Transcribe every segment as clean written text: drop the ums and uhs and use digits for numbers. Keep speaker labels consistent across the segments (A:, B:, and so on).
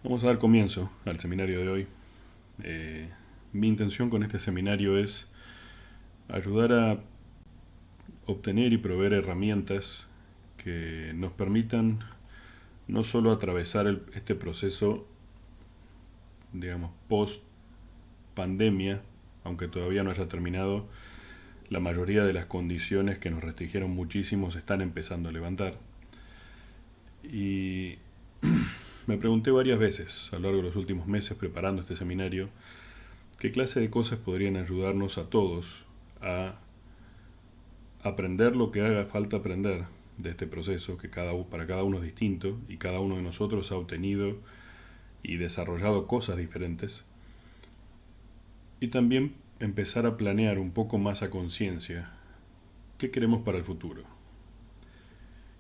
A: Vamos a dar comienzo al seminario de hoy. Eh, Mi intención con este seminario es ayudar a obtener y proveer herramientas que nos permitan no solo atravesar este proceso, digamos, post pandemia, aunque todavía no haya terminado, la mayoría de las condiciones que nos restringieron muchísimo se están empezando a levantar. Y me pregunté varias veces a lo largo de los últimos meses preparando este seminario qué clase de cosas podrían ayudarnos a todos a aprender lo que haga falta aprender de este proceso, que para cada uno es distinto y cada uno de nosotros ha obtenido y desarrollado cosas diferentes, y también empezar a planear un poco más a conciencia qué queremos para el futuro,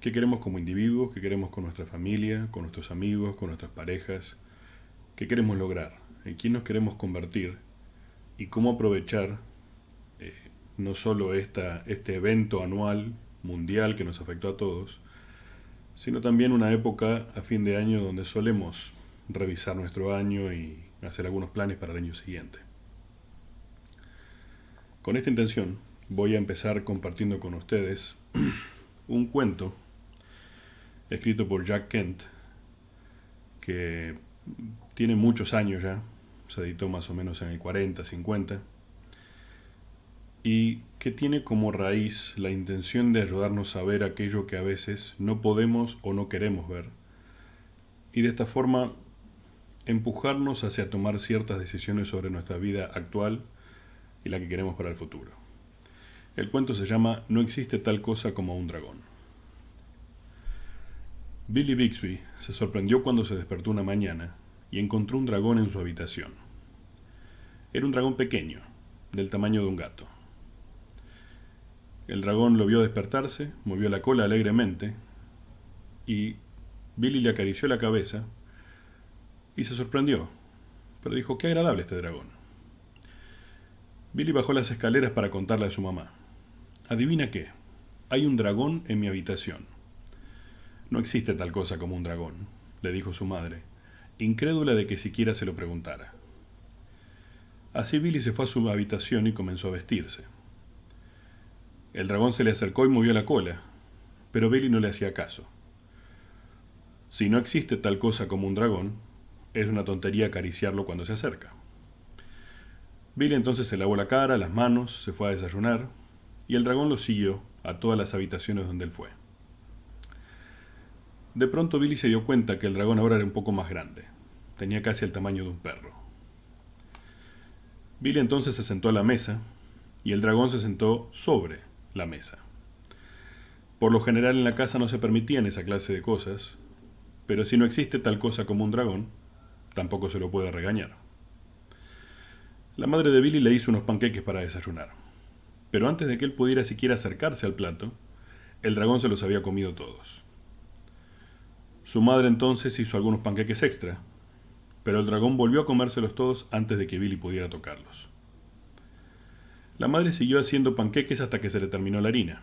A: qué queremos como individuos, qué queremos con nuestra familia, con nuestros amigos, con nuestras parejas, qué queremos lograr, en quién nos queremos convertir y cómo aprovechar eh, no solo este evento anual mundial que nos afectó a todos, sino también una época a fin de año donde solemos revisar nuestro año y hacer algunos planes para el año siguiente. Con esta intención voy a empezar compartiendo con ustedes un cuento escrito por Jack Kent que tiene muchos años ya, se editó más o menos en el 40, 50, y que tiene como raíz la intención de ayudarnos a ver aquello que a veces no podemos o no queremos ver, y de esta forma empujarnos hacia tomar ciertas decisiones sobre nuestra vida actual y la que queremos para el futuro. El cuento se llama No existe tal cosa como un dragón. Billy Bixby se sorprendió cuando se despertó una mañana y encontró un dragón en su habitación. Era un dragón pequeño, del tamaño de un gato. El dragón lo vio despertarse, movió la cola alegremente y Billy le acarició la cabeza y se sorprendió, pero dijo: «Qué agradable este dragón». Billy bajó las escaleras para contarle a su mamá. «Adivina qué, hay un dragón en mi habitación». «No existe tal cosa como un dragón», le dijo su madre, incrédula de que siquiera se lo preguntara. Así Billy se fue a su habitación y comenzó a vestirse. El dragón se le acercó y movió la cola, pero Billy no le hacía caso. Si no existe tal cosa como un dragón, es una tontería acariciarlo cuando se acerca. Billy entonces se lavó la cara, las manos, se fue a desayunar, y el dragón lo siguió a todas las habitaciones donde él fue. De pronto Billy se dio cuenta que el dragón ahora era un poco más grande. Tenía casi el tamaño de un perro. Billy entonces se sentó a la mesa, y el dragón se sentó sobre la mesa. Por lo general en la casa no se permitían esa clase de cosas, pero si no existe tal cosa como un dragón, tampoco se lo puede regañar. La madre de Billy le hizo unos panqueques para desayunar, pero antes de que él pudiera siquiera acercarse al plato, el dragón se los había comido todos. Su madre entonces hizo algunos panqueques extra, pero el dragón volvió a comérselos todos antes de que Billy pudiera tocarlos. La madre siguió haciendo panqueques hasta que se le terminó la harina,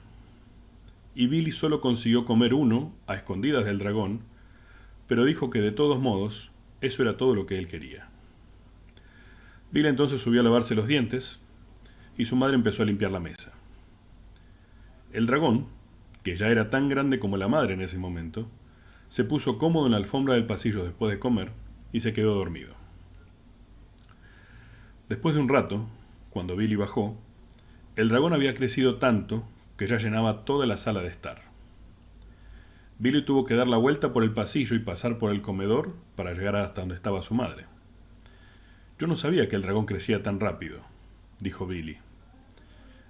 A: y Billy solo consiguió comer uno a escondidas del dragón, pero dijo que de todos modos eso era todo lo que él quería. Billy entonces subió a lavarse los dientes y su madre empezó a limpiar la mesa. El dragón, que ya era tan grande como la madre en ese momento, se puso cómodo en la alfombra del pasillo después de comer y se quedó dormido. Después de un rato, cuando Billy bajó, el dragón había crecido tanto que ya llenaba toda la sala de estar. Billy tuvo que dar la vuelta por el pasillo y pasar por el comedor para llegar hasta donde estaba su madre. «Yo no sabía que el dragón crecía tan rápido», dijo Billy.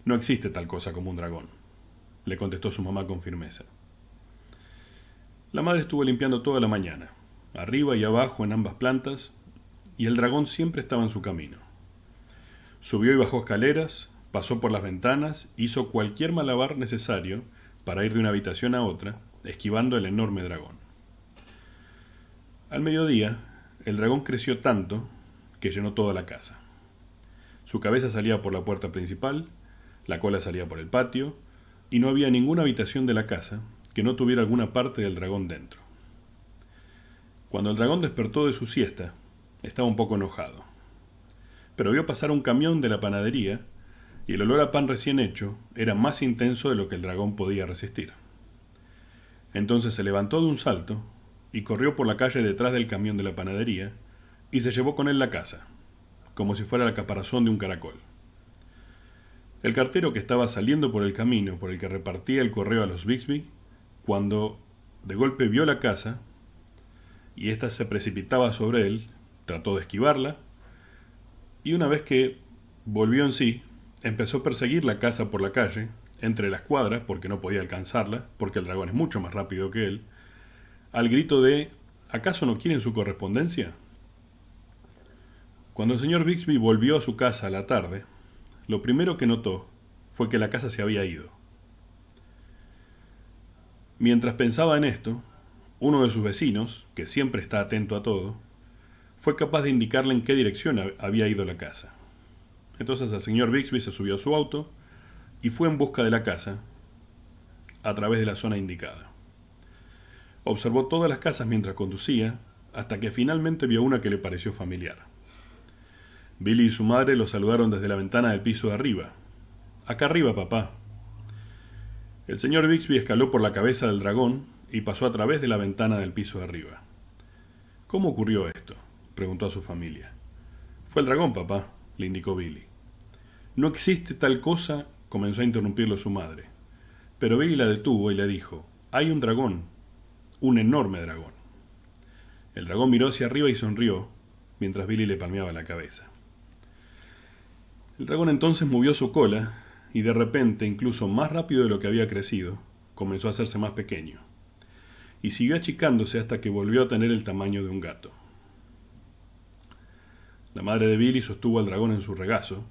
A: «No existe tal cosa como un dragón», le contestó su mamá con firmeza. La madre estuvo limpiando toda la mañana, arriba y abajo en ambas plantas, y el dragón siempre estaba en su camino. Subió y bajó escaleras, pasó por las ventanas, hizo cualquier malabar necesario para ir de una habitación a otra, esquivando el enorme dragón. Al mediodía, el dragón creció tanto que llenó toda la casa. Su cabeza salía por la puerta principal, la cola salía por el patio, y no había ninguna habitación de la casa que no tuviera alguna parte del dragón dentro. Cuando el dragón despertó de su siesta, estaba un poco enojado, pero vio pasar un camión de la panadería y el olor a pan recién hecho era más intenso de lo que el dragón podía resistir. Entonces se levantó de un salto y corrió por la calle detrás del camión de la panadería y se llevó con él la casa, como si fuera la caparazón de un caracol. El cartero que estaba saliendo por el camino por el que repartía el correo a los Bixby, cuando de golpe vio la casa y ésta se precipitaba sobre él, trató de esquivarla y una vez que volvió en sí, empezó a perseguir la casa por la calle, entre las cuadras, porque no podía alcanzarla, porque el dragón es mucho más rápido que él, al grito de ¿acaso no quieren su correspondencia? Cuando el señor Bixby volvió a su casa a la tarde, lo primero que notó fue que la casa se había ido. Mientras pensaba en esto, uno de sus vecinos, que siempre está atento a todo, fue capaz de indicarle en qué dirección había ido la casa. Entonces el señor Bixby se subió a su auto y fue en busca de la casa a través de la zona indicada. Observó todas las casas mientras conducía, hasta que finalmente vio una que le pareció familiar. Billy y su madre lo saludaron desde la ventana del piso de arriba. «Acá arriba, papá». El señor Bixby escaló por la cabeza del dragón y pasó a través de la ventana del piso de arriba. «¿Cómo ocurrió esto?», preguntó a su familia. «Fue el dragón, papá», le indicó Billy. «No existe tal cosa», comenzó a interrumpirlo su madre. Pero Billy la detuvo y le dijo: «Hay un dragón, un enorme dragón». El dragón miró hacia arriba y sonrió, mientras Billy le palmeaba la cabeza. El dragón entonces movió su cola y de repente, incluso más rápido de lo que había crecido, comenzó a hacerse más pequeño. Y siguió achicándose hasta que volvió a tener el tamaño de un gato. La madre de Billy sostuvo al dragón en su regazo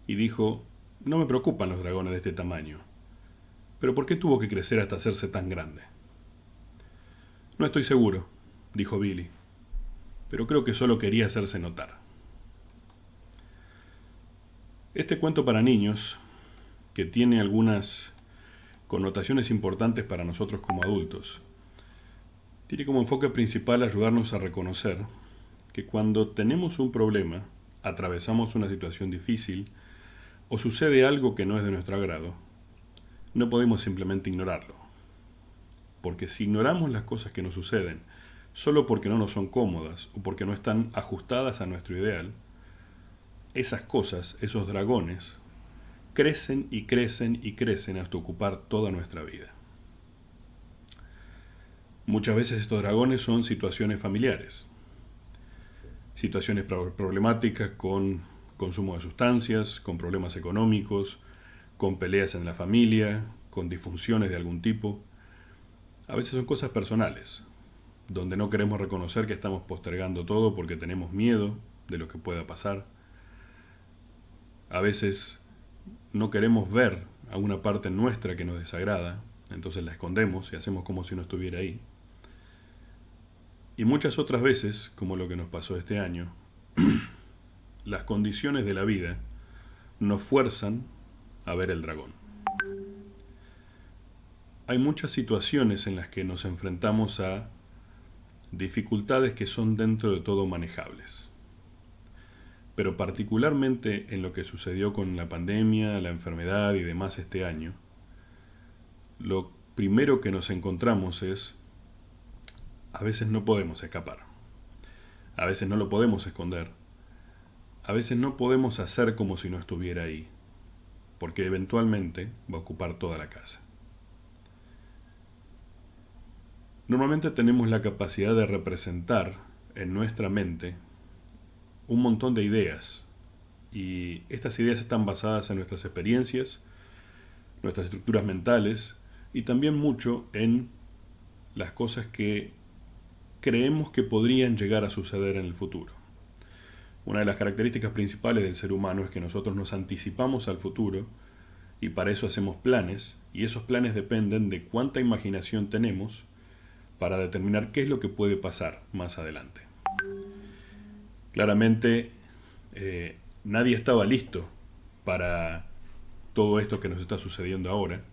A: y dijo: «No me preocupan los dragones de este tamaño. ¿Pero por qué tuvo que crecer hasta hacerse tan grande?». «No estoy seguro», dijo Billy, «pero creo que solo quería hacerse notar». Este cuento para niños, que tiene algunas connotaciones importantes para nosotros como adultos, tiene como enfoque principal ayudarnos a reconocer que cuando tenemos un problema, atravesamos una situación difícil o sucede algo que no es de nuestro agrado, no podemos simplemente ignorarlo. Porque si ignoramos las cosas que nos suceden solo porque no nos son cómodas o porque no están ajustadas a nuestro ideal, esas cosas, esos dragones, crecen y crecen y crecen hasta ocupar toda nuestra vida. Muchas veces estos dragones son situaciones familiares, situaciones problemáticas con consumo de sustancias, con problemas económicos, con peleas en la familia, con disfunciones de algún tipo. A veces son cosas personales, donde no queremos reconocer que estamos postergando todo porque tenemos miedo de lo que pueda pasar. A veces no queremos ver a una parte nuestra que nos desagrada, entonces la escondemos y hacemos como si no estuviera ahí. Y muchas otras veces, como lo que nos pasó este año, las condiciones de la vida nos fuerzan a ver el dragón. Hay muchas situaciones en las que nos enfrentamos a dificultades que son dentro de todo manejables. Pero particularmente en lo que sucedió con la pandemia, la enfermedad y demás este año, lo primero que nos encontramos es: a veces no podemos escapar, a veces no lo podemos esconder, a veces no podemos hacer como si no estuviera ahí, porque eventualmente va a ocupar toda la casa. Normalmente tenemos la capacidad de representar en nuestra mente un montón de ideas, y estas ideas están basadas en nuestras experiencias, nuestras estructuras mentales y también mucho en las cosas que creemos que podrían llegar a suceder en el futuro. Una de las características principales del ser humano es que nosotros nos anticipamos al futuro y para eso hacemos planes, y esos planes dependen de cuánta imaginación tenemos para determinar qué es lo que puede pasar más adelante. Claramente, nadie estaba listo para todo esto que nos está sucediendo ahora.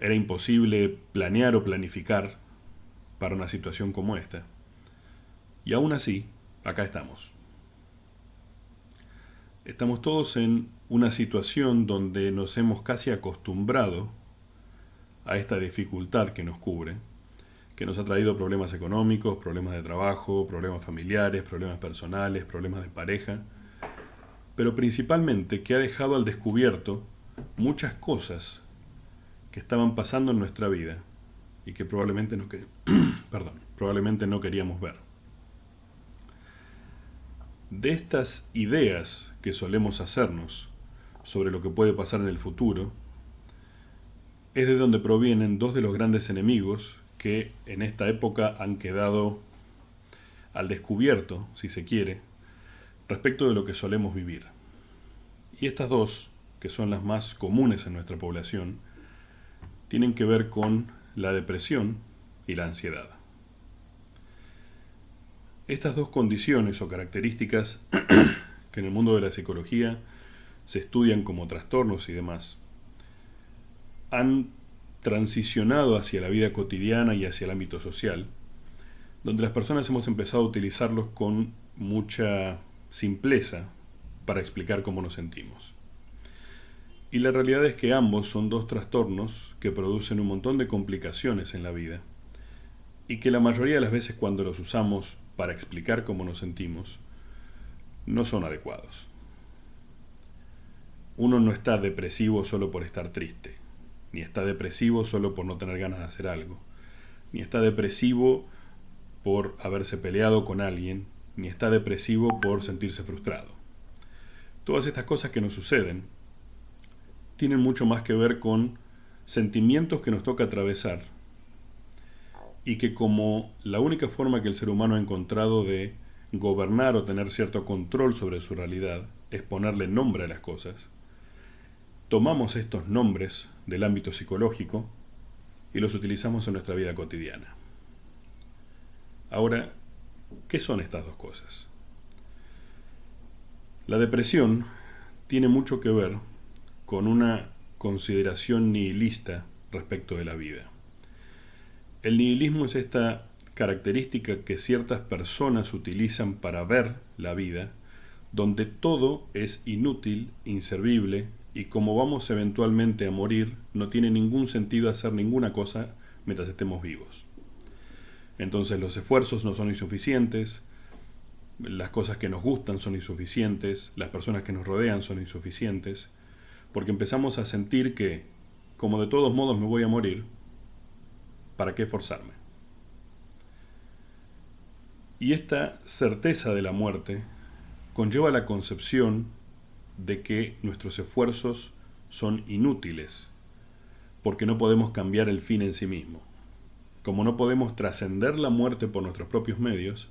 A: Era imposible planear o planificar para una situación como esta. Y aún así, acá estamos. Estamos todos en una situación donde nos hemos casi acostumbrado a esta dificultad que nos cubre, que nos ha traído problemas económicos, problemas de trabajo, problemas familiares, problemas personales, problemas de pareja, pero principalmente que ha dejado al descubierto muchas cosas que estaban pasando en nuestra vida y que probablemente probablemente no queríamos ver. De estas ideas que solemos hacernos sobre lo que puede pasar en el futuro, es de donde provienen dos de los grandes enemigos que en esta época han quedado al descubierto, si se quiere, respecto de lo que solemos vivir. Y estas dos, que son las más comunes en nuestra población, tienen que ver con la depresión y la ansiedad. Estas dos condiciones o características que en el mundo de la psicología se estudian como trastornos y demás, han transicionado hacia la vida cotidiana y hacia el ámbito social, donde las personas hemos empezado a utilizarlos con mucha simpleza para explicar cómo nos sentimos. Y la realidad es que ambos son dos trastornos que producen un montón de complicaciones en la vida y que la mayoría de las veces cuando los usamos para explicar cómo nos sentimos, no son adecuados. Uno no está depresivo solo por estar triste, ni está depresivo solo por no tener ganas de hacer algo, ni está depresivo por haberse peleado con alguien, ni está depresivo por sentirse frustrado. Todas estas cosas que nos suceden tienen mucho más que ver con sentimientos que nos toca atravesar y que como la única forma que el ser humano ha encontrado de gobernar o tener cierto control sobre su realidad es ponerle nombre a las cosas, tomamos estos nombres del ámbito psicológico y los utilizamos en nuestra vida cotidiana. Ahora, ¿qué son estas dos cosas? La depresión tiene mucho que ver con una consideración nihilista respecto de la vida. El nihilismo es esta característica que ciertas personas utilizan para ver la vida, donde todo es inútil, inservible, y como vamos eventualmente a morir, no tiene ningún sentido hacer ninguna cosa mientras estemos vivos. Entonces los esfuerzos no son insuficientes, las cosas que nos gustan son insuficientes, las personas que nos rodean son insuficientes, porque empezamos a sentir que, como de todos modos me voy a morir, ¿para qué esforzarme? Y esta certeza de la muerte conlleva la concepción de que nuestros esfuerzos son inútiles, porque no podemos cambiar el fin en sí mismo. Como no podemos trascender la muerte por nuestros propios medios,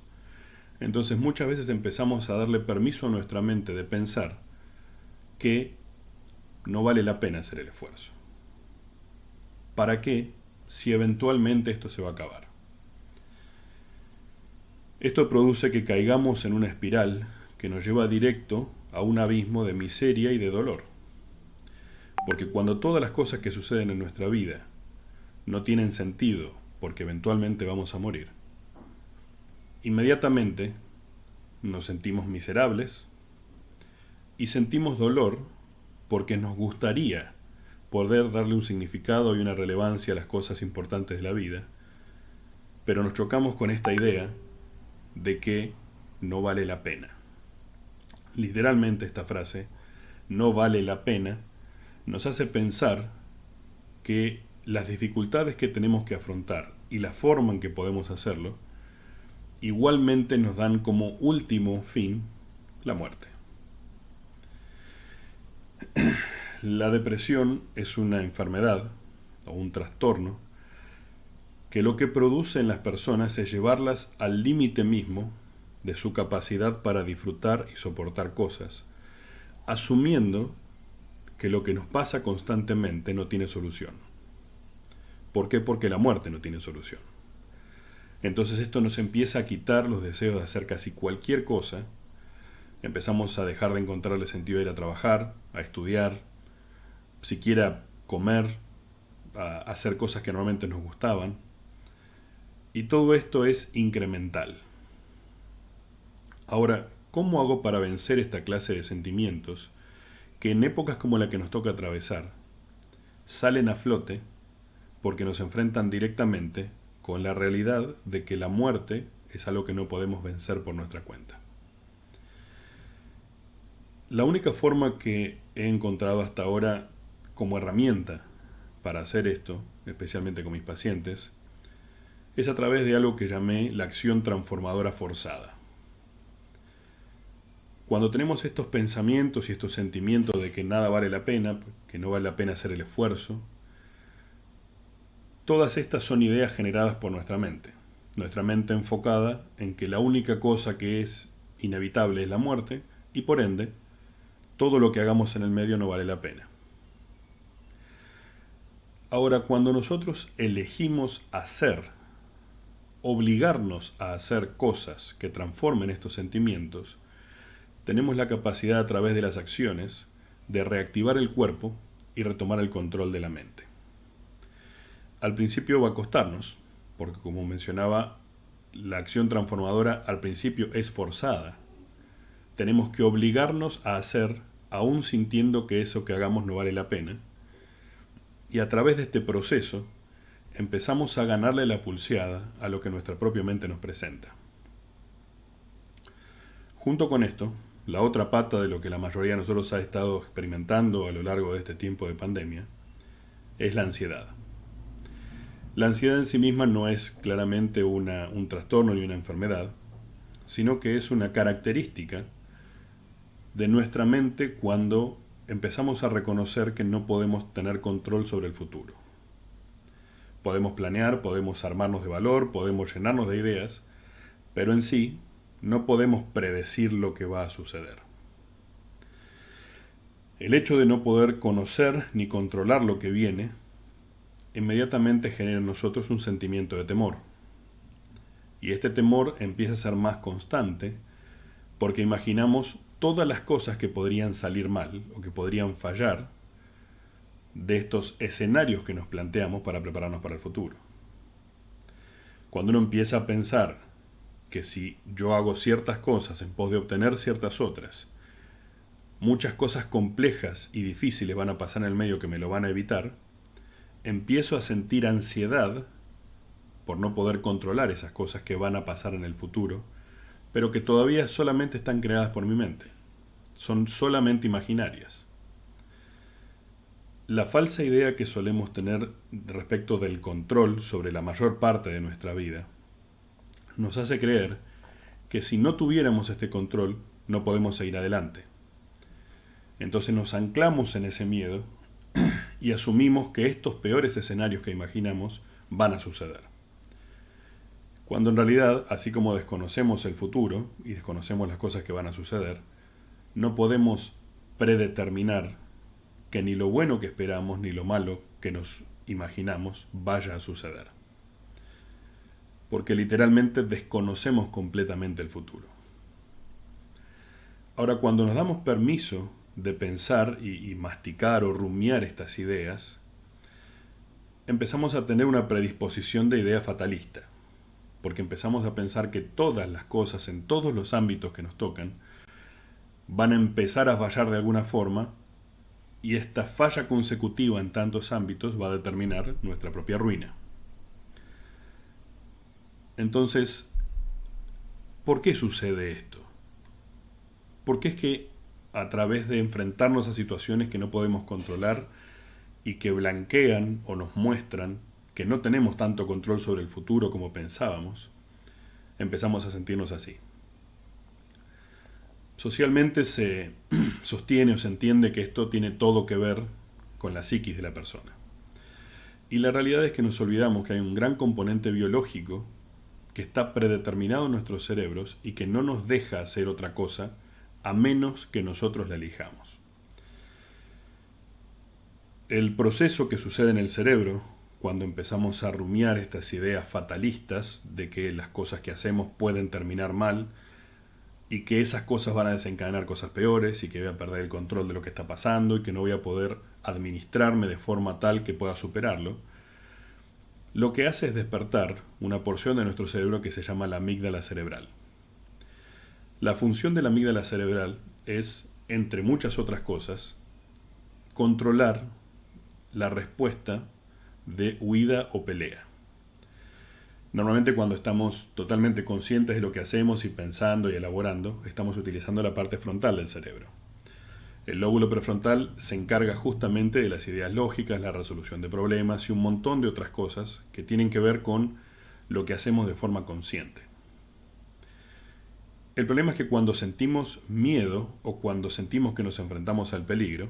A: entonces muchas veces empezamos a darle permiso a nuestra mente de pensar que no vale la pena hacer el esfuerzo. ¿Para qué si eventualmente esto se va a acabar? Esto produce que caigamos en una espiral que nos lleva directo a un abismo de miseria y de dolor. Porque cuando todas las cosas que suceden en nuestra vida no tienen sentido porque eventualmente vamos a morir, inmediatamente nos sentimos miserables y sentimos dolor porque nos gustaría poder darle un significado y una relevancia a las cosas importantes de la vida, pero nos chocamos con esta idea de que no vale la pena. Literalmente esta frase, no vale la pena, nos hace pensar que las dificultades que tenemos que afrontar y la forma en que podemos hacerlo, igualmente nos dan como último fin la muerte. La depresión es una enfermedad o un trastorno que lo que produce en las personas es llevarlas al límite mismo de su capacidad para disfrutar y soportar cosas, asumiendo que lo que nos pasa constantemente no tiene solución. ¿Por qué? Porque la muerte no tiene solución. Entonces esto nos empieza a quitar los deseos de hacer casi cualquier cosa. Empezamos a dejar de encontrarle sentido a ir a trabajar, a estudiar, siquiera comer, a hacer cosas que normalmente nos gustaban. Y todo esto es incremental. Ahora, ¿cómo hago para vencer esta clase de sentimientos que en épocas como la que nos toca atravesar salen a flote porque nos enfrentan directamente con la realidad de que la muerte es algo que no podemos vencer por nuestra cuenta? La única forma que he encontrado hasta ahora como herramienta para hacer esto, especialmente con mis pacientes, es a través de algo que llamé la acción transformadora forzada. Cuando tenemos estos pensamientos y estos sentimientos de que nada vale la pena, que no vale la pena hacer el esfuerzo, todas estas son ideas generadas por nuestra mente enfocada en que la única cosa que es inevitable es la muerte, y por ende, todo lo que hagamos en el medio no vale la pena. Ahora, cuando nosotros elegimos obligarnos a hacer cosas que transformen estos sentimientos, tenemos la capacidad a través de las acciones de reactivar el cuerpo y retomar el control de la mente. Al principio va a costarnos, porque como mencionaba, la acción transformadora al principio es forzada. Tenemos que obligarnos a hacer, aún sintiendo que eso que hagamos no vale la pena. Y a través de este proceso, empezamos a ganarle la pulseada a lo que nuestra propia mente nos presenta. Junto con esto, la otra pata de lo que la mayoría de nosotros ha estado experimentando a lo largo de este tiempo de pandemia es la ansiedad. La ansiedad en sí misma no es claramente un trastorno ni una enfermedad, sino que es una característica de nuestra mente cuando empezamos a reconocer que no podemos tener control sobre el futuro. Podemos planear, podemos armarnos de valor, podemos llenarnos de ideas, pero en sí no podemos predecir lo que va a suceder. El hecho de no poder conocer ni controlar lo que viene inmediatamente genera en nosotros un sentimiento de temor. Y este temor empieza a ser más constante porque imaginamos todas las cosas que podrían salir mal o que podrían fallar de estos escenarios que nos planteamos para prepararnos para el futuro. Cuando uno empieza a pensar que si yo hago ciertas cosas en pos de obtener ciertas otras, muchas cosas complejas y difíciles van a pasar en el medio que me lo van a evitar, empiezo a sentir ansiedad por no poder controlar esas cosas que van a pasar en el futuro, pero que todavía solamente están creadas por mi mente. Son solamente imaginarias. La falsa idea que solemos tener respecto del control sobre la mayor parte de nuestra vida nos hace creer que si no tuviéramos este control no podemos seguir adelante. Entonces nos anclamos en ese miedo y asumimos que estos peores escenarios que imaginamos van a suceder. Cuando en realidad, así como desconocemos el futuro y desconocemos las cosas que van a suceder, no podemos predeterminar que ni lo bueno que esperamos ni lo malo que nos imaginamos vaya a suceder. Porque literalmente desconocemos completamente el futuro. Ahora, cuando nos damos permiso de pensar y masticar o rumiar estas ideas, empezamos a tener una predisposición de idea fatalista, porque empezamos a pensar que todas las cosas en todos los ámbitos que nos tocan van a empezar a fallar de alguna forma, y esta falla consecutiva en tantos ámbitos va a determinar nuestra propia ruina. Entonces, ¿por qué sucede esto? ¿Por qué es que a través de enfrentarnos a situaciones que no podemos controlar y que blanquean o nos muestran que no tenemos tanto control sobre el futuro como pensábamos, empezamos a sentirnos así? Socialmente se sostiene o se entiende que esto tiene todo que ver con la psiquis de la persona. Y la realidad es que nos olvidamos que hay un gran componente biológico que está predeterminado en nuestros cerebros y que no nos deja hacer otra cosa a menos que nosotros la elijamos. El proceso que sucede en el cerebro cuando empezamos a rumiar estas ideas fatalistas de que las cosas que hacemos pueden terminar mal y que esas cosas van a desencadenar cosas peores y que voy a perder el control de lo que está pasando y que no voy a poder administrarme de forma tal que pueda superarlo, lo que hace es despertar una porción de nuestro cerebro que se llama la amígdala cerebral. La función de la amígdala cerebral es, entre muchas otras cosas, controlar la respuesta de huida o pelea. Normalmente cuando estamos totalmente conscientes de lo que hacemos y pensando y elaborando, estamos utilizando la parte frontal del cerebro. El lóbulo prefrontal se encarga justamente de las ideas lógicas, la resolución de problemas y un montón de otras cosas que tienen que ver con lo que hacemos de forma consciente. El problema es que cuando sentimos miedo o cuando sentimos que nos enfrentamos al peligro,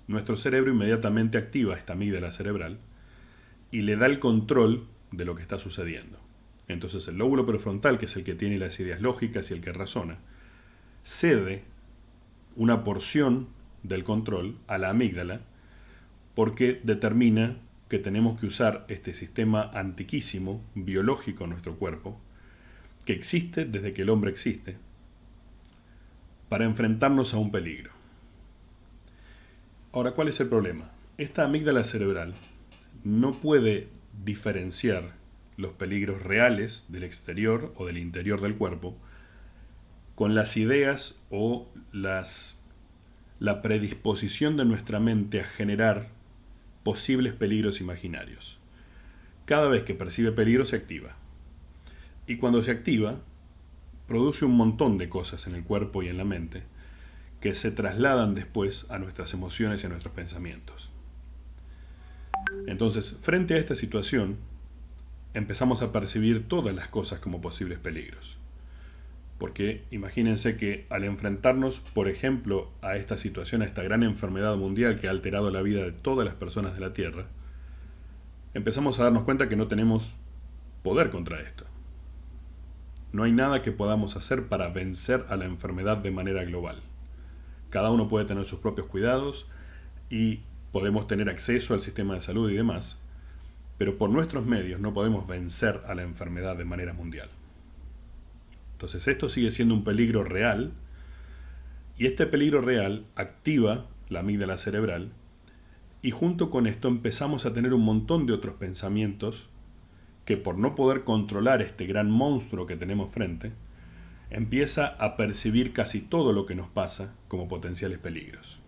A: nuestro cerebro inmediatamente activa esta amígdala cerebral y le da el control de lo que está sucediendo. Entonces el lóbulo prefrontal, que es el que tiene las ideas lógicas y el que razona, cede una porción del control a la amígdala porque determina que tenemos que usar este sistema antiquísimo, biológico en nuestro cuerpo, que existe desde que el hombre existe, para enfrentarnos a un peligro. Ahora, ¿cuál es el problema? Esta amígdala cerebral no puede diferenciar los peligros reales del exterior o del interior del cuerpo con las ideas o la predisposición de nuestra mente a generar posibles peligros imaginarios. Cada vez que percibe peligro se activa. Y cuando se activa, produce un montón de cosas en el cuerpo y en la mente que se trasladan después a nuestras emociones y a nuestros pensamientos. Entonces, frente a esta situación, empezamos a percibir todas las cosas como posibles peligros. Porque imagínense que al enfrentarnos, por ejemplo, a esta situación, a esta gran enfermedad mundial que ha alterado la vida de todas las personas de la Tierra, empezamos a darnos cuenta que no tenemos poder contra esto. No hay nada que podamos hacer para vencer a la enfermedad de manera global. Cada uno puede tener sus propios cuidados y podemos tener acceso al sistema de salud y demás, pero por nuestros medios no podemos vencer a la enfermedad de manera mundial. Entonces esto sigue siendo un peligro real y este peligro real activa la amígdala cerebral y junto con esto empezamos a tener un montón de otros pensamientos que por no poder controlar este gran monstruo que tenemos frente, empieza a percibir casi todo lo que nos pasa como potenciales peligros.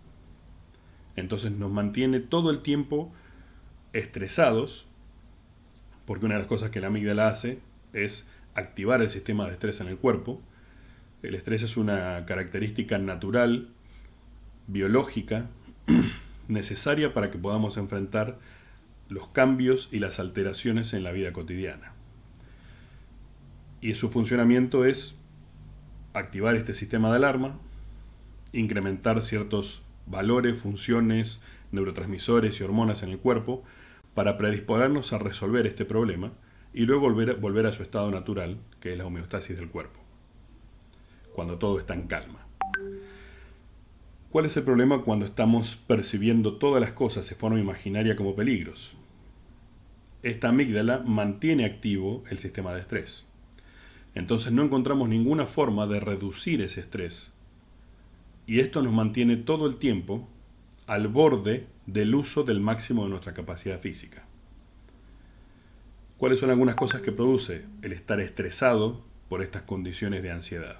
A: Entonces nos mantiene todo el tiempo estresados, porque una de las cosas que la amígdala hace es activar el sistema de estrés en el cuerpo. El estrés es una característica natural, biológica, necesaria para que podamos enfrentar los cambios y las alteraciones en la vida cotidiana. Y su funcionamiento es activar este sistema de alarma, incrementar ciertos valores, funciones, neurotransmisores y hormonas en el cuerpo para predisponernos a resolver este problema y luego volver a su estado natural, que es la homeostasis del cuerpo, cuando todo está en calma. ¿Cuál es el problema cuando estamos percibiendo todas las cosas de forma imaginaria como peligros? Esta amígdala mantiene activo el sistema de estrés. Entonces no encontramos ninguna forma de reducir ese estrés. Y esto nos mantiene todo el tiempo al borde del uso del máximo de nuestra capacidad física. ¿Cuáles son algunas cosas que produce el estar estresado por estas condiciones de ansiedad?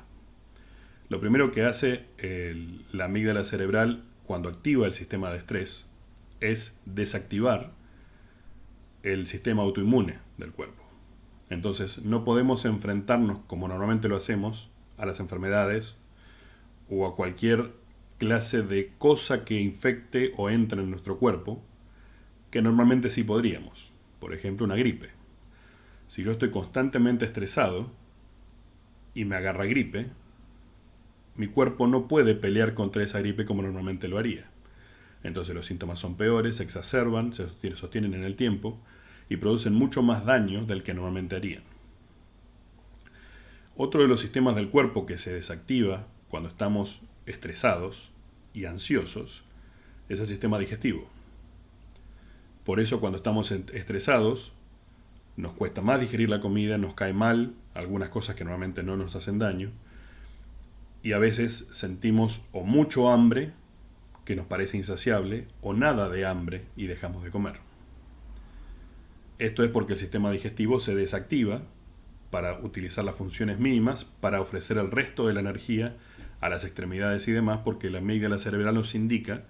A: Lo primero que hace la amígdala cerebral cuando activa el sistema de estrés es desactivar el sistema autoinmune del cuerpo. Entonces no podemos enfrentarnos como normalmente lo hacemos a las enfermedades o a cualquier clase de cosa que infecte o entre en nuestro cuerpo, que normalmente sí podríamos. Por ejemplo, una gripe. Si yo estoy constantemente estresado y me agarra gripe, mi cuerpo no puede pelear contra esa gripe como normalmente lo haría. Entonces los síntomas son peores, se exacerban, se sostienen en el tiempo y producen mucho más daño del que normalmente harían. Otro de los sistemas del cuerpo que se desactiva cuando estamos estresados y ansiosos es el sistema digestivo. Por eso cuando estamos estresados nos cuesta más digerir la comida, nos cae mal algunas cosas que normalmente no nos hacen daño y a veces sentimos o mucho hambre que nos parece insaciable o nada de hambre y dejamos de comer. Esto es porque el sistema digestivo se desactiva para utilizar las funciones mínimas para ofrecer el resto de la energía a las extremidades y demás, porque la amígdala cerebral nos indica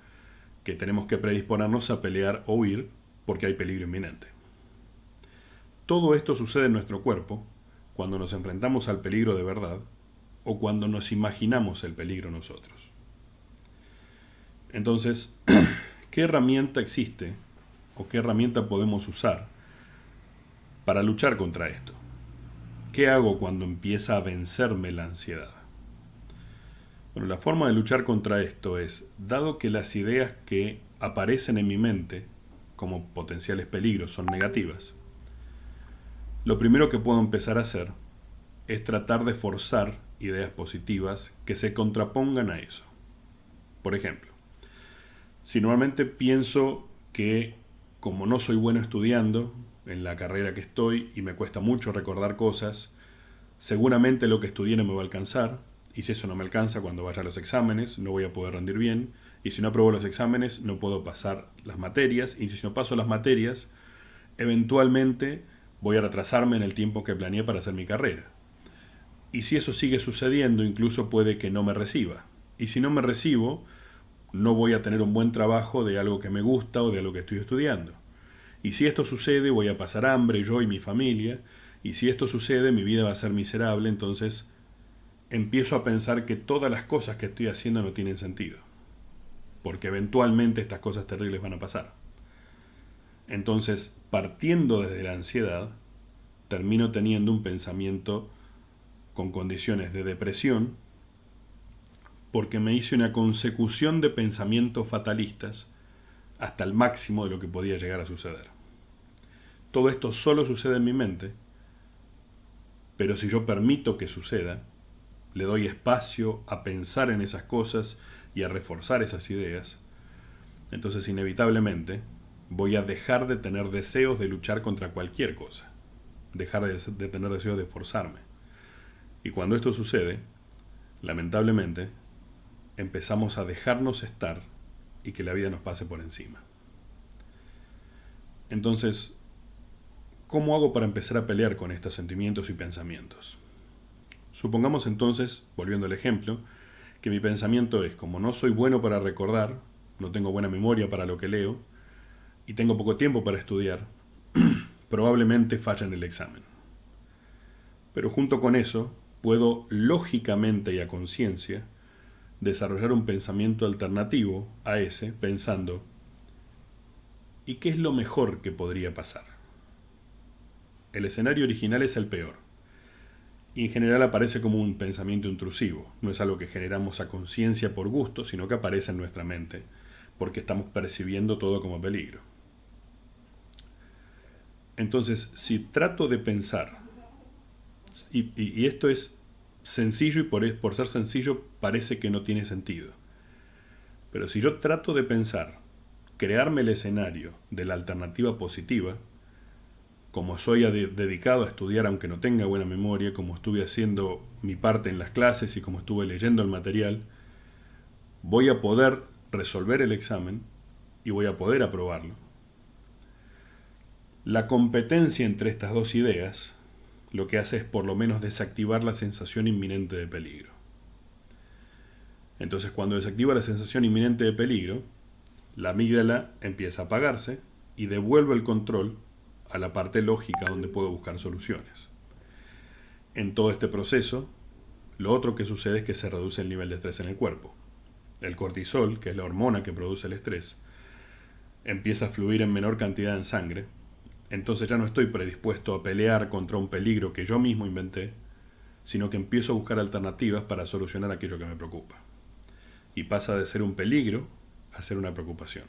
A: que tenemos que predisponernos a pelear o huir porque hay peligro inminente. Todo esto sucede en nuestro cuerpo cuando nos enfrentamos al peligro de verdad o cuando nos imaginamos el peligro nosotros. Entonces, ¿qué herramienta existe o qué herramienta podemos usar para luchar contra esto? ¿Qué hago cuando empieza a vencerme la ansiedad? Bueno, la forma de luchar contra esto es, dado que las ideas que aparecen en mi mente como potenciales peligros son negativas, lo primero que puedo empezar a hacer es tratar de forzar ideas positivas que se contrapongan a eso. Por ejemplo, si normalmente pienso que como no soy bueno estudiando en la carrera que estoy y me cuesta mucho recordar cosas, seguramente lo que estudié no me va a alcanzar, y si eso no me alcanza cuando vaya a los exámenes no voy a poder rendir bien, y si no apruebo los exámenes no puedo pasar las materias, y si no paso las materias eventualmente voy a retrasarme en el tiempo que planeé para hacer mi carrera. Y si eso sigue sucediendo, incluso puede que no me reciba. Y si no me recibo, no voy a tener un buen trabajo de algo que me gusta o de algo que estoy estudiando. Y si esto sucede, voy a pasar hambre yo y mi familia. Y si esto sucede, mi vida va a ser miserable. Entonces empiezo a pensar que todas las cosas que estoy haciendo no tienen sentido. Porque eventualmente estas cosas terribles van a pasar. Entonces, partiendo desde la ansiedad, termino teniendo un pensamiento con condiciones de depresión, porque me hice una consecución de pensamientos fatalistas hasta el máximo de lo que podía llegar a suceder. Todo esto solo sucede en mi mente, pero si yo permito que suceda, le doy espacio a pensar en esas cosas y a reforzar esas ideas, entonces inevitablemente voy a dejar de tener deseos de luchar contra cualquier cosa, dejar de tener deseos de forzarme. Y cuando esto sucede, lamentablemente, empezamos a dejarnos estar y que la vida nos pase por encima. Entonces, ¿cómo hago para empezar a pelear con estos sentimientos y pensamientos? Supongamos entonces, volviendo al ejemplo, que mi pensamiento es, como no soy bueno para recordar, no tengo buena memoria para lo que leo, y tengo poco tiempo para estudiar, probablemente falle en el examen. Pero junto con eso, puedo lógicamente y a conciencia desarrollar un pensamiento alternativo a ese, pensando, ¿y qué es lo mejor que podría pasar? El escenario original es el peor, y en general aparece como un pensamiento intrusivo, no es algo que generamos a conciencia por gusto, sino que aparece en nuestra mente, porque estamos percibiendo todo como peligro. Entonces, si trato de pensar, y esto es sencillo y por ser sencillo parece que no tiene sentido, pero si yo trato de pensar, crearme el escenario de la alternativa positiva, como soy dedicado a estudiar aunque no tenga buena memoria, como estuve haciendo mi parte en las clases y como estuve leyendo el material, voy a poder resolver el examen y voy a poder aprobarlo. La competencia entre estas dos ideas lo que hace es por lo menos desactivar la sensación inminente de peligro. Entonces, cuando desactiva la sensación inminente de peligro, la amígdala empieza a apagarse y devuelve el control a la parte lógica donde puedo buscar soluciones. En todo este proceso, lo otro que sucede es que se reduce el nivel de estrés en el cuerpo. El cortisol, que es la hormona que produce el estrés, empieza a fluir en menor cantidad en sangre. Entonces ya no estoy predispuesto a pelear contra un peligro que yo mismo inventé, sino que empiezo a buscar alternativas para solucionar aquello que me preocupa. Y pasa de ser un peligro a ser una preocupación.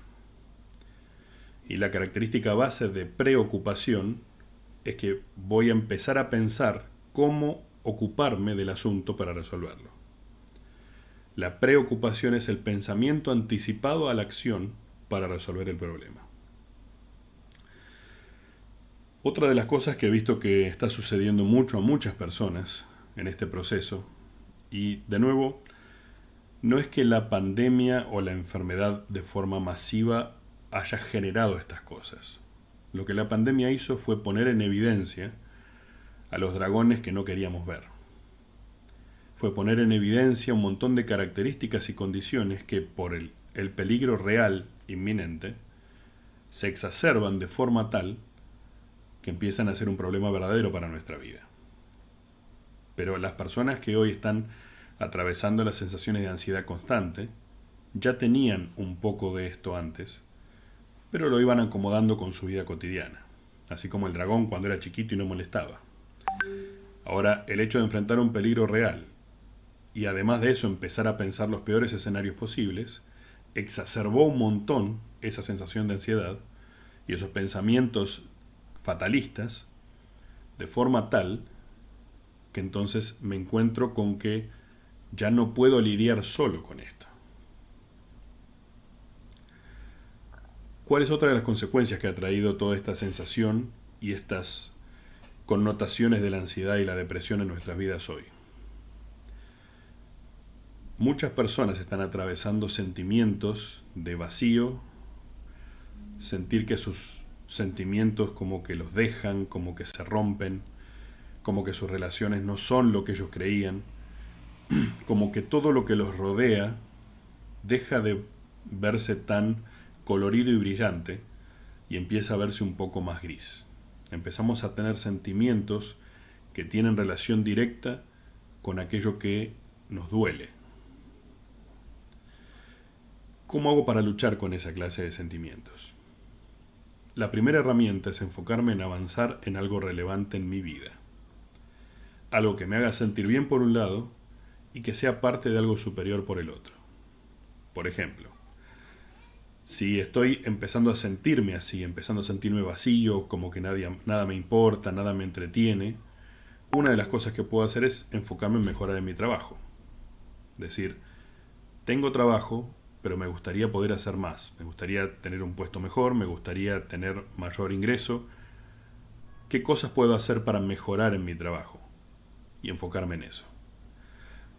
A: Y la característica base de preocupación es que voy a empezar a pensar cómo ocuparme del asunto para resolverlo. La preocupación es el pensamiento anticipado a la acción para resolver el problema. Otra de las cosas que he visto que está sucediendo mucho a muchas personas en este proceso, y de nuevo, no es que la pandemia o la enfermedad de forma masiva haya generado estas cosas. lo que la pandemia hizo fue poner en evidencia a los dragones que no queríamos ver. Fue poner en evidencia un montón de características y condiciones que por el peligro real inminente se exacerban de forma tal que empiezan a ser un problema verdadero para nuestra vida. Pero las personas que hoy están atravesando las sensaciones de ansiedad constante ya tenían un poco de esto antes, pero lo iban acomodando con su vida cotidiana, así como el dragón cuando era chiquito y no molestaba. Ahora, el hecho de enfrentar un peligro real y además de eso empezar a pensar los peores escenarios posibles, exacerbó un montón esa sensación de ansiedad y esos pensamientos fatalistas de forma tal que entonces me encuentro con que ya no puedo lidiar solo con esto. ¿Cuál es otra de las consecuencias que ha traído toda esta sensación y estas connotaciones de la ansiedad y la depresión en nuestras vidas hoy? Muchas personas están atravesando sentimientos de vacío, sentir que sus sentimientos como que los dejan, como que se rompen, como que sus relaciones no son lo que ellos creían, como que todo lo que los rodea deja de verse tan colorido y brillante y empieza a verse un poco más gris. Empezamos a tener sentimientos que tienen relación directa con aquello que nos duele. ¿Cómo hago para luchar con esa clase de sentimientos? La primera herramienta es enfocarme en avanzar en algo relevante en mi vida. Algo que me haga sentir bien por un lado y que sea parte de algo superior por el otro. Por ejemplo, si estoy empezando a sentirme así, empezando a sentirme vacío, como que nada me importa, nada me entretiene, una de las cosas que puedo hacer es enfocarme en mejorar en mi trabajo. Decir, tengo trabajo, pero me gustaría poder hacer más. Me gustaría tener un puesto mejor, me gustaría tener mayor ingreso. ¿Qué cosas puedo hacer para mejorar en mi trabajo? Y enfocarme en eso.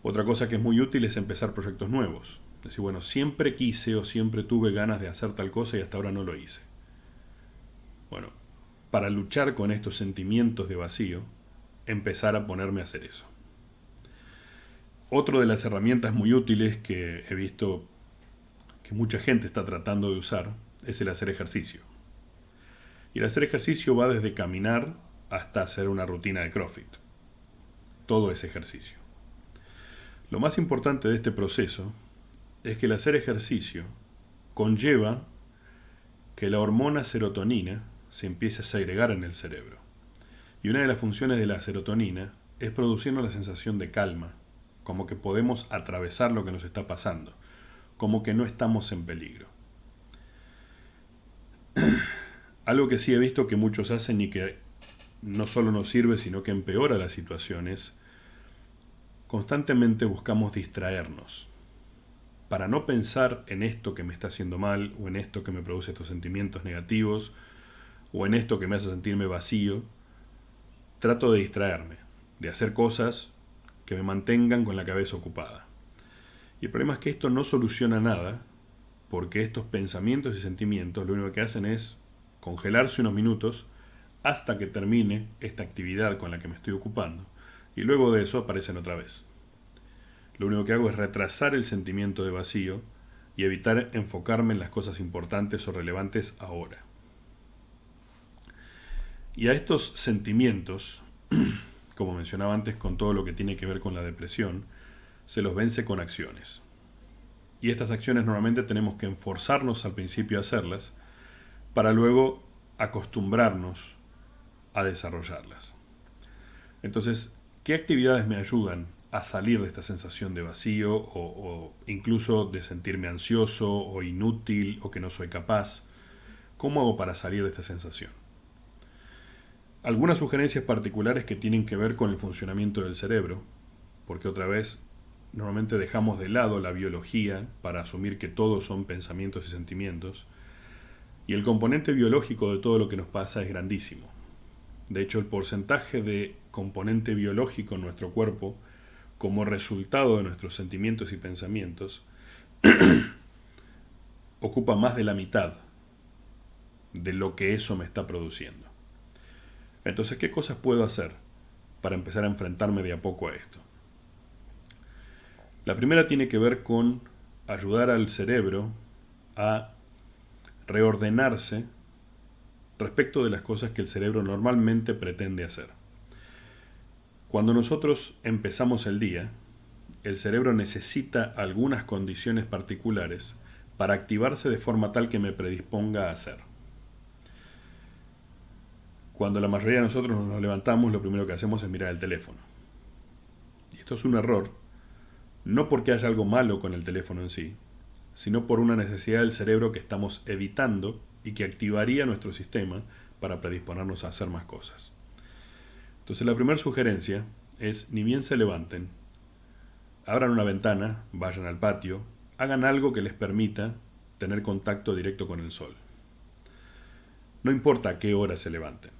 A: Otra cosa que es muy útil es empezar proyectos nuevos. Decir, bueno, siempre quise o siempre tuve ganas de hacer tal cosa y hasta ahora no lo hice. Bueno, para luchar con estos sentimientos de vacío, empezar a ponerme a hacer eso. Otra de las herramientas muy útiles que he visto que mucha gente está tratando de usar es el hacer ejercicio. Y el hacer ejercicio va desde caminar hasta hacer una rutina de CrossFit. Todo es ejercicio. Lo más importante de este proceso es que el hacer ejercicio conlleva que la hormona serotonina se empiece a segregar en el cerebro. Y una de las funciones de la serotonina es producirnos la sensación de calma, como que podemos atravesar lo que nos está pasando, como que no estamos en peligro. Algo que sí he visto que muchos hacen y que no solo nos sirve, sino que empeora las situaciones, constantemente buscamos distraernos. Para no pensar en esto que me está haciendo mal, o en esto que me produce estos sentimientos negativos, o en esto que me hace sentirme vacío, trato de distraerme, de hacer cosas que me mantengan con la cabeza ocupada. Y el problema es que esto no soluciona nada, porque estos pensamientos y sentimientos lo único que hacen es congelarse unos minutos hasta que termine esta actividad con la que me estoy ocupando, y luego de eso aparecen otra vez. Lo único que hago es retrasar el sentimiento de vacío y evitar enfocarme en las cosas importantes o relevantes ahora. Y a estos sentimientos, como mencionaba antes con todo lo que tiene que ver con la depresión, se los vence con acciones. Y estas acciones normalmente tenemos que esforzarnos al principio a hacerlas para luego acostumbrarnos a desarrollarlas. Entonces, ¿qué actividades me ayudan a salir de esta sensación de vacío o incluso de sentirme ansioso o inútil o que no soy capaz? ¿Cómo hago para salir de esta sensación? Algunas sugerencias particulares que tienen que ver con el funcionamiento del cerebro, porque otra vez normalmente dejamos de lado la biología para asumir que todos son pensamientos y sentimientos, y el componente biológico de todo lo que nos pasa es grandísimo. De hecho, el porcentaje de componente biológico en nuestro cuerpo como resultado de nuestros sentimientos y pensamientos ocupa más de la mitad de lo que eso me está produciendo. Entonces, ¿qué cosas puedo hacer para empezar a enfrentarme de a poco a esto? La primera tiene que ver con ayudar al cerebro a reordenarse respecto de las cosas que el cerebro normalmente pretende hacer. Cuando nosotros empezamos el día, el cerebro necesita algunas condiciones particulares para activarse de forma tal que me predisponga a hacer. Cuando la mayoría de nosotros nos levantamos, lo primero que hacemos es mirar el teléfono. Y esto es un error, no porque haya algo malo con el teléfono en sí, sino por una necesidad del cerebro que estamos evitando y que activaría nuestro sistema para predisponernos a hacer más cosas. Entonces la primera sugerencia es, ni bien se levanten, abran una ventana, vayan al patio, hagan algo que les permita tener contacto directo con el sol. No importa a qué hora se levanten,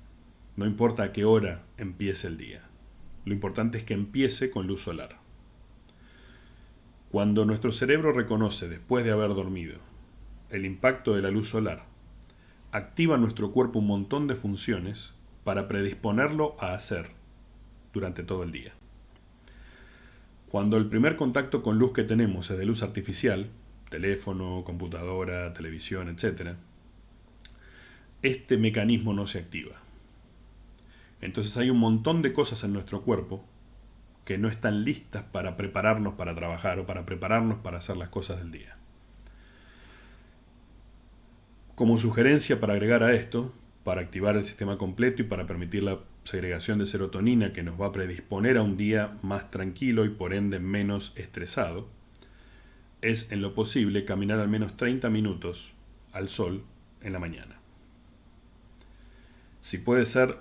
A: no importa a qué hora empiece el día, lo importante es que empiece con luz solar. Cuando nuestro cerebro reconoce, después de haber dormido, el impacto de la luz solar, activa en nuestro cuerpo un montón de funciones para predisponerlo a hacer durante todo el día. Cuando el primer contacto con luz que tenemos es de luz artificial, teléfono, computadora, televisión, etc., este mecanismo no se activa. Entonces hay un montón de cosas en nuestro cuerpo que no están listas para prepararnos para trabajar o para prepararnos para hacer las cosas del día. Como sugerencia para agregar a esto, para activar el sistema completo y para permitir la segregación de serotonina que nos va a predisponer a un día más tranquilo y por ende menos estresado, es en lo posible caminar al menos 30 minutos al sol en la mañana. Si puede ser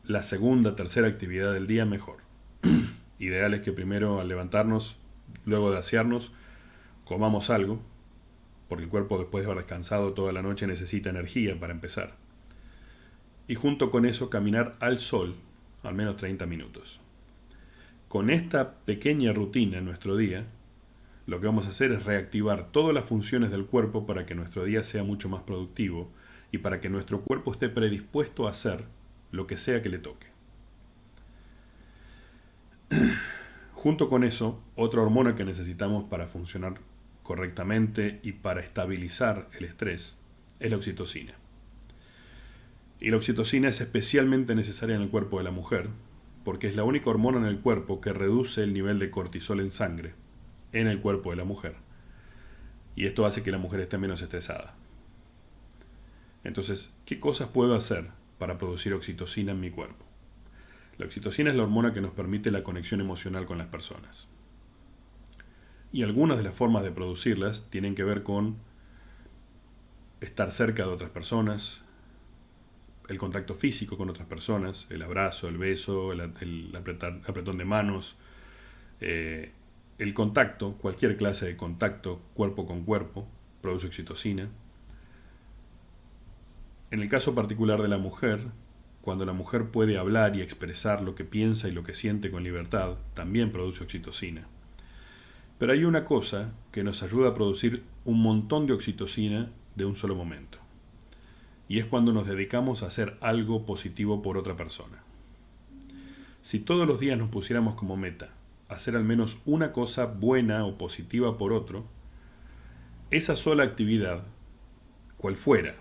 A: la segunda, tercera actividad del día, mejor. Ideal es que primero al levantarnos, luego de asearnos, comamos algo, porque el cuerpo después de haber descansado toda la noche necesita energía para empezar. Y junto con eso caminar al sol al menos 30 minutos. Con esta pequeña rutina en nuestro día, lo que vamos a hacer es reactivar todas las funciones del cuerpo para que nuestro día sea mucho más productivo y para que nuestro cuerpo esté predispuesto a hacer lo que sea que le toque. Junto con eso, otra hormona que necesitamos para funcionar correctamente y para estabilizar el estrés es la oxitocina. Y la oxitocina es especialmente necesaria en el cuerpo de la mujer porque es la única hormona en el cuerpo que reduce el nivel de cortisol en sangre en el cuerpo de la mujer. Y esto hace que la mujer esté menos estresada. Entonces, ¿qué cosas puedo hacer para producir oxitocina en mi cuerpo? La oxitocina es la hormona que nos permite la conexión emocional con las personas. Y algunas de las formas de producirlas tienen que ver con estar cerca de otras personas, el contacto físico con otras personas, el abrazo, el beso, el apretón de manos, el contacto, cualquier clase de contacto cuerpo con cuerpo, produce oxitocina. En el caso particular de la mujer, cuando la mujer puede hablar y expresar lo que piensa y lo que siente con libertad, también produce oxitocina. Pero hay una cosa que nos ayuda a producir un montón de oxitocina de un solo momento. Y es cuando nos dedicamos a hacer algo positivo por otra persona. Si todos los días nos pusiéramos como meta hacer al menos una cosa buena o positiva por otro, esa sola actividad, cual fuera,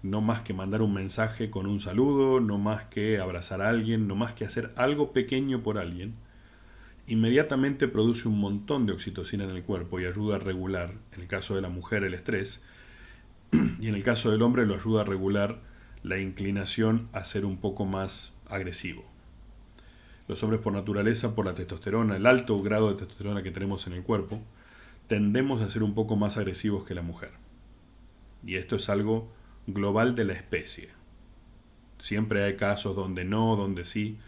A: no más que mandar un mensaje con un saludo, no más que abrazar a alguien, no más que hacer algo pequeño por alguien, inmediatamente produce un montón de oxitocina en el cuerpo y ayuda a regular, en el caso de la mujer, el estrés, y en el caso del hombre lo ayuda a regular la inclinación a ser un poco más agresivo. Los hombres por naturaleza, por la testosterona, el alto grado de testosterona que tenemos en el cuerpo, tendemos a ser un poco más agresivos que la mujer. Y esto es algo global de la especie. Siempre hay casos donde no, donde sí,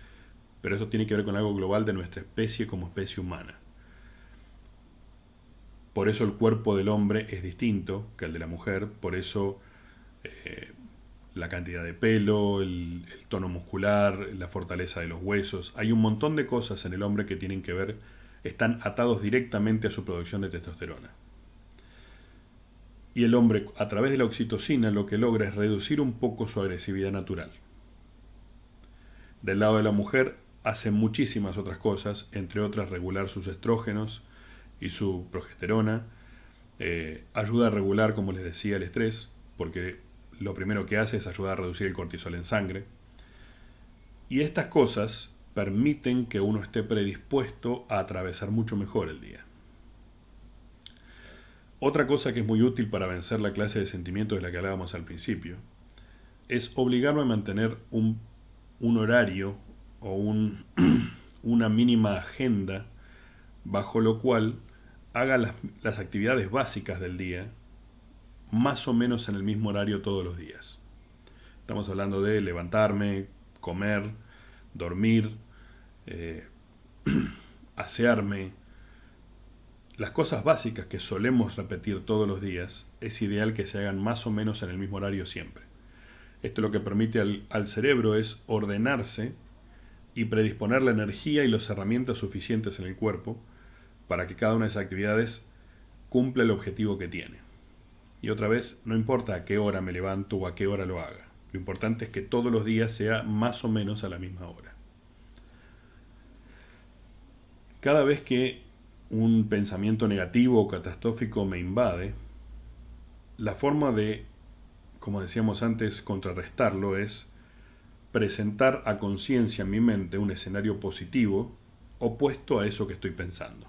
A: pero eso tiene que ver con algo global de nuestra especie como especie humana. Por eso el cuerpo del hombre es distinto que el de la mujer, por eso la cantidad de pelo, el tono muscular, la fortaleza de los huesos. Hay un montón de cosas en el hombre que tienen que ver, están atados directamente a su producción de testosterona. Y el hombre, a través de la oxitocina, lo que logra es reducir un poco su agresividad natural. Del lado de la mujer, hace muchísimas otras cosas, entre otras regular sus estrógenos y su progesterona, ayuda a regular, como les decía, el estrés, porque lo primero que hace es ayudar a reducir el cortisol en sangre. Y estas cosas permiten que uno esté predispuesto a atravesar mucho mejor el día. Otra cosa que es muy útil para vencer la clase de sentimientos de la que hablábamos al principio es obligarme a mantener un horario o una mínima agenda bajo lo cual haga las actividades básicas del día más o menos en el mismo horario todos los días. Estamos hablando de levantarme, comer, dormir, asearme. Las cosas básicas que solemos repetir todos los días es ideal que se hagan más o menos en el mismo horario siempre. Esto lo que permite al cerebro es ordenarse y predisponer la energía y las herramientas suficientes en el cuerpo para que cada una de esas actividades cumpla el objetivo que tiene. Y otra vez, no importa a qué hora me levanto o a qué hora lo haga. Lo importante es que todos los días sea más o menos a la misma hora. Cada vez que un pensamiento negativo o catastrófico me invade, la forma de, como decíamos antes, contrarrestarlo es presentar a conciencia en mi mente un escenario positivo opuesto a eso que estoy pensando.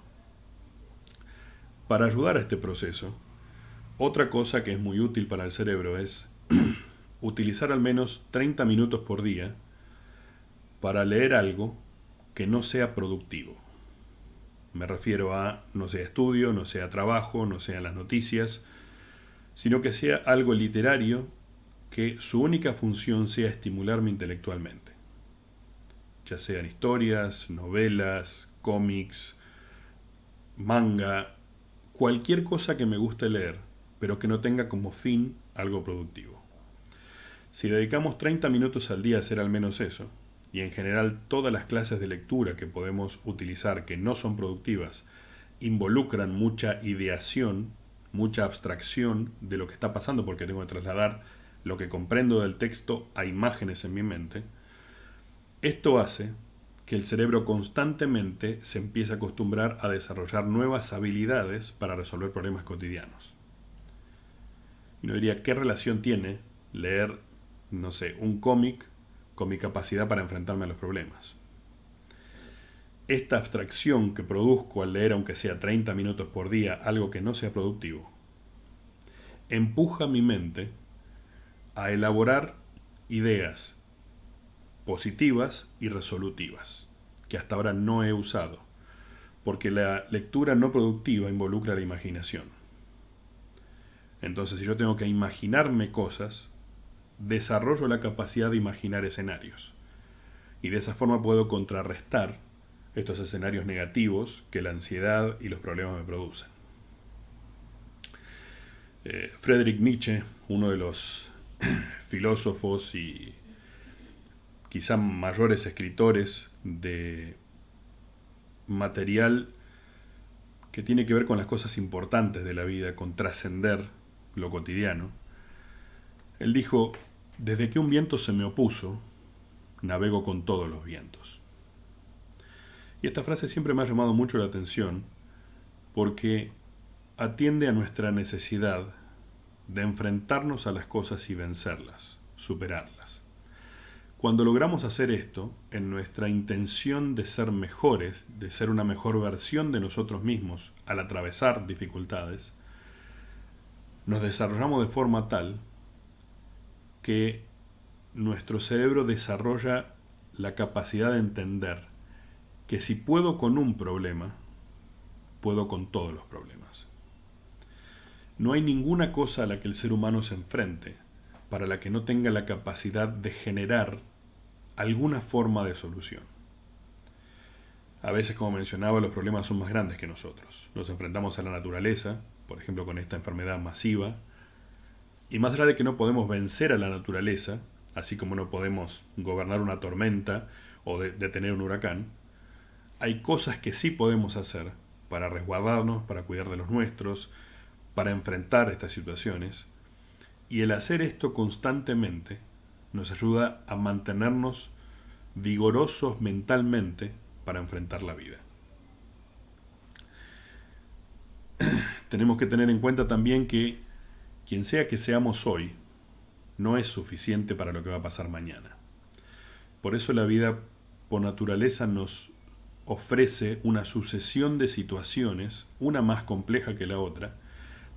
A: Para ayudar a este proceso, otra cosa que es muy útil para el cerebro es utilizar al menos 30 minutos por día para leer algo que no sea productivo. Me refiero a no sea estudio, no sea trabajo, no sean las noticias, sino que sea algo literario que su única función sea estimularme intelectualmente. Ya sean historias, novelas, cómics, manga, cualquier cosa que me guste leer, pero que no tenga como fin algo productivo. Si dedicamos 30 minutos al día a hacer al menos eso, y en general todas las clases de lectura que podemos utilizar que no son productivas involucran mucha ideación, mucha abstracción de lo que está pasando porque tengo que trasladar lo que comprendo del texto a imágenes en mi mente, esto hace que el cerebro constantemente se empiece a acostumbrar a desarrollar nuevas habilidades para resolver problemas cotidianos. Y uno diría, ¿qué relación tiene leer, no sé, un cómic con mi capacidad para enfrentarme a los problemas? Esta abstracción que produzco al leer, aunque sea 30 minutos por día, algo que no sea productivo, empuja mi mente a elaborar ideas positivas y resolutivas, que hasta ahora no he usado, porque la lectura no productiva involucra la imaginación. Entonces, si yo tengo que imaginarme cosas, desarrollo la capacidad de imaginar escenarios. Y de esa forma puedo contrarrestar estos escenarios negativos que la ansiedad y los problemas me producen. Friedrich Nietzsche, uno de los filósofos y quizá mayores escritores de material que tiene que ver con las cosas importantes de la vida, con trascender lo cotidiano, él dijo: desde que un viento se me opuso, navego con todos los vientos. Y esta frase siempre me ha llamado mucho la atención porque atiende a nuestra necesidad de enfrentarnos a las cosas y vencerlas, superarlas. Cuando logramos hacer esto, en nuestra intención de ser mejores, de ser una mejor versión de nosotros mismos al atravesar dificultades, nos desarrollamos de forma tal que nuestro cerebro desarrolla la capacidad de entender que si puedo con un problema, puedo con todos los problemas. No hay ninguna cosa a la que el ser humano se enfrente para la que no tenga la capacidad de generar alguna forma de solución. A veces, como mencionaba, los problemas son más grandes que nosotros. Nos enfrentamos a la naturaleza, por ejemplo con esta enfermedad masiva, y más allá de que no podemos vencer a la naturaleza, así como no podemos gobernar una tormenta o detener un huracán, hay cosas que sí podemos hacer para resguardarnos, para cuidar de los nuestros, para enfrentar estas situaciones, y el hacer esto constantemente nos ayuda a mantenernos vigorosos mentalmente para enfrentar la vida. Tenemos que tener en cuenta también que quien sea que seamos hoy no es suficiente para lo que va a pasar mañana. Por eso la vida por naturaleza nos ofrece una sucesión de situaciones, una más compleja que la otra,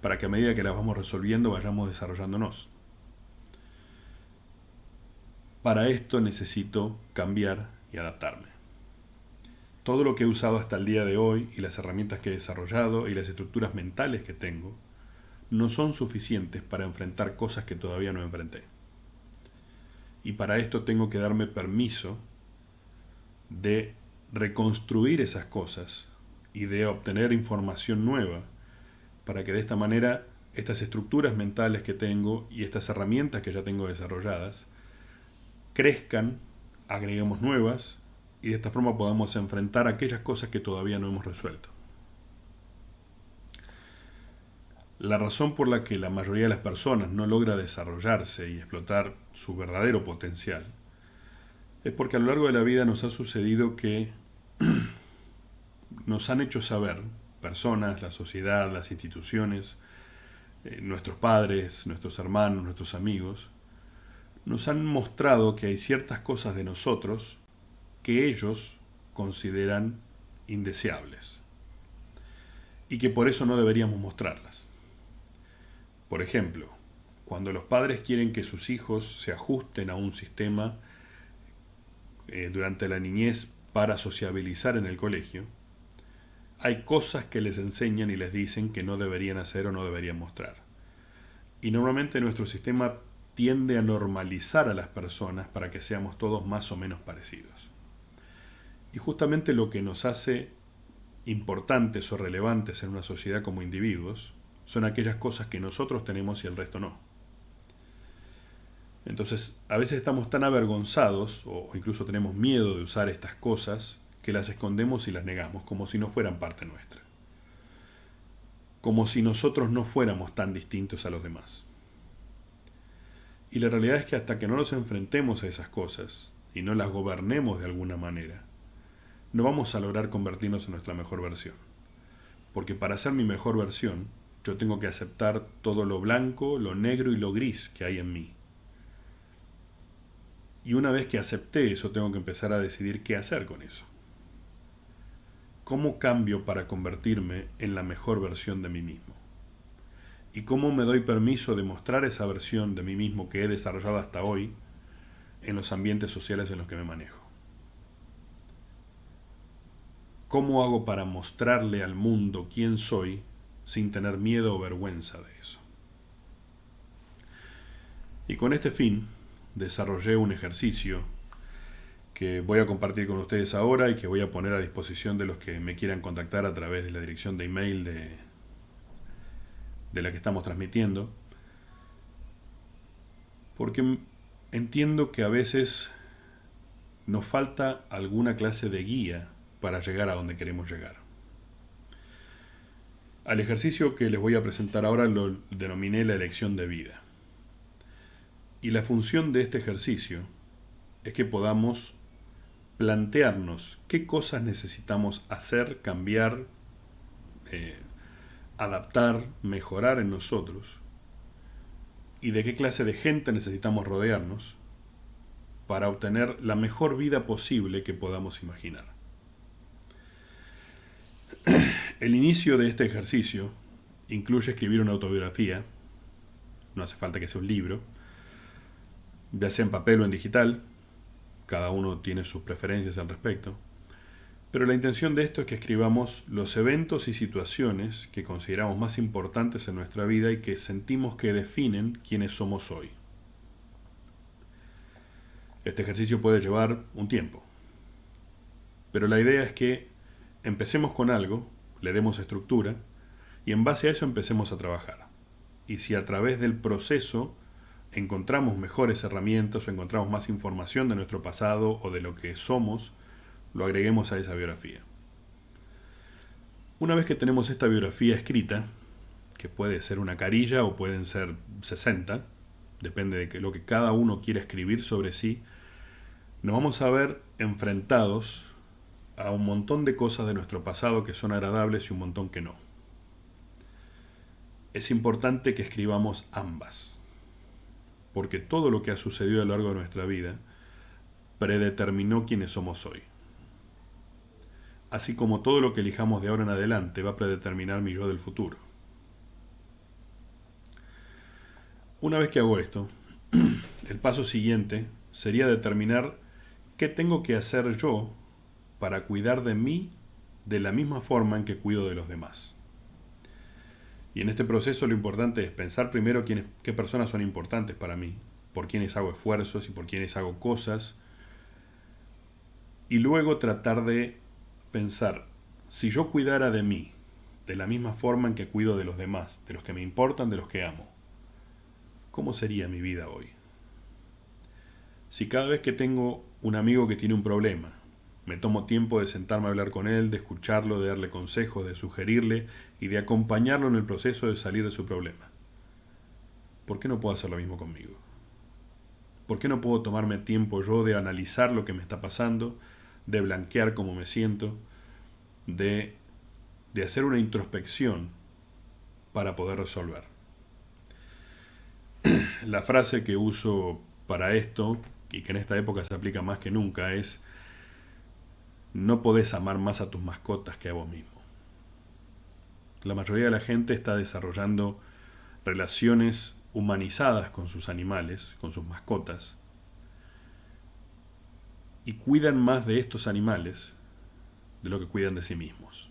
A: para que a medida que las vamos resolviendo vayamos desarrollándonos. Para esto necesito cambiar y adaptarme. Todo lo que he usado hasta el día de hoy y las herramientas que he desarrollado y las estructuras mentales que tengo no son suficientes para enfrentar cosas que todavía no enfrenté. Y para esto tengo que darme permiso de reconstruir esas cosas y de obtener información nueva para que de esta manera estas estructuras mentales que tengo y estas herramientas que ya tengo desarrolladas crezcan, agreguemos nuevas y de esta forma podamos enfrentar aquellas cosas que todavía no hemos resuelto. La razón por la que la mayoría de las personas no logra desarrollarse y explotar su verdadero potencial es porque a lo largo de la vida nos ha sucedido que nos han hecho saber, personas, la sociedad, las instituciones, nuestros padres, nuestros hermanos, nuestros amigos, nos han mostrado que hay ciertas cosas de nosotros que ellos consideran indeseables y que por eso no deberíamos mostrarlas. Por ejemplo, cuando los padres quieren que sus hijos se ajusten a un sistema durante la niñez para sociabilizar en el colegio, hay cosas que les enseñan y les dicen que no deberían hacer o no deberían mostrar. Y normalmente nuestro sistema tiende a normalizar a las personas para que seamos todos más o menos parecidos. Y justamente lo que nos hace importantes o relevantes en una sociedad como individuos son aquellas cosas que nosotros tenemos y el resto no. Entonces, a veces estamos tan avergonzados o incluso tenemos miedo de usar estas cosas que las escondemos y las negamos como si no fueran parte nuestra. Como si nosotros no fuéramos tan distintos a los demás. Y la realidad es que hasta que no nos enfrentemos a esas cosas y no las gobernemos de alguna manera, no vamos a lograr convertirnos en nuestra mejor versión. Porque para ser mi mejor versión, yo tengo que aceptar todo lo blanco, lo negro y lo gris que hay en mí. Y una vez que acepté eso, tengo que empezar a decidir qué hacer con eso. ¿Cómo cambio para convertirme en la mejor versión de mí mismo? ¿Y cómo me doy permiso de mostrar esa versión de mí mismo que he desarrollado hasta hoy en los ambientes sociales en los que me manejo? ¿Cómo hago para mostrarle al mundo quién soy sin tener miedo o vergüenza de eso? Y con este fin, desarrollé un ejercicio que voy a compartir con ustedes ahora y que voy a poner a disposición de los que me quieran contactar a través de la dirección de email de la que estamos transmitiendo, porque entiendo que a veces nos falta alguna clase de guía para llegar a donde queremos llegar. Al ejercicio que les voy a presentar ahora lo denominé la elección de vida. Y la función de este ejercicio es que podamos plantearnos qué cosas necesitamos hacer, cambiar, adaptar, mejorar en nosotros y de qué clase de gente necesitamos rodearnos para obtener la mejor vida posible que podamos imaginar. El inicio de este ejercicio incluye escribir una autobiografía, no hace falta que sea un libro, ya sea en papel o en digital, cada uno tiene sus preferencias al respecto, pero la intención de esto es que escribamos los eventos y situaciones que consideramos más importantes en nuestra vida y que sentimos que definen quiénes somos hoy. Este ejercicio puede llevar un tiempo, pero la idea es que empecemos con algo, le demos estructura y en base a eso empecemos a trabajar. Y si a través del proceso encontramos mejores herramientas o encontramos más información de nuestro pasado o de lo que somos, lo agreguemos a esa biografía. Una vez que tenemos esta biografía escrita, que puede ser una carilla o pueden ser 60, depende de lo que cada uno quiera escribir sobre sí, nos vamos a ver enfrentados a un montón de cosas de nuestro pasado que son agradables y un montón que no. Es importante que escribamos ambas, porque todo lo que ha sucedido a lo largo de nuestra vida predeterminó quiénes somos hoy. Así como todo lo que elijamos de ahora en adelante va a predeterminar mi yo del futuro. Una vez que hago esto, el paso siguiente sería determinar qué tengo que hacer yo para cuidar de mí de la misma forma en que cuido de los demás. Y en este proceso lo importante es pensar primero qué personas son importantes para mí, por quiénes hago esfuerzos y por quiénes hago cosas, y luego tratar de pensar, si yo cuidara de mí de la misma forma en que cuido de los demás, de los que me importan, de los que amo, ¿cómo sería mi vida hoy? Si cada vez que tengo un amigo que tiene un problema, me tomo tiempo de sentarme a hablar con él, de escucharlo, de darle consejos, de sugerirle y de acompañarlo en el proceso de salir de su problema, ¿por qué no puedo hacer lo mismo conmigo? ¿Por qué no puedo tomarme tiempo yo de analizar lo que me está pasando, de blanquear cómo me siento, de hacer una introspección para poder resolver? La frase que uso para esto, y que en esta época se aplica más que nunca, es: no podés amar más a tus mascotas que a vos mismo. La mayoría de la gente está desarrollando relaciones humanizadas con sus animales, con sus mascotas, y cuidan más de estos animales de lo que cuidan de sí mismos.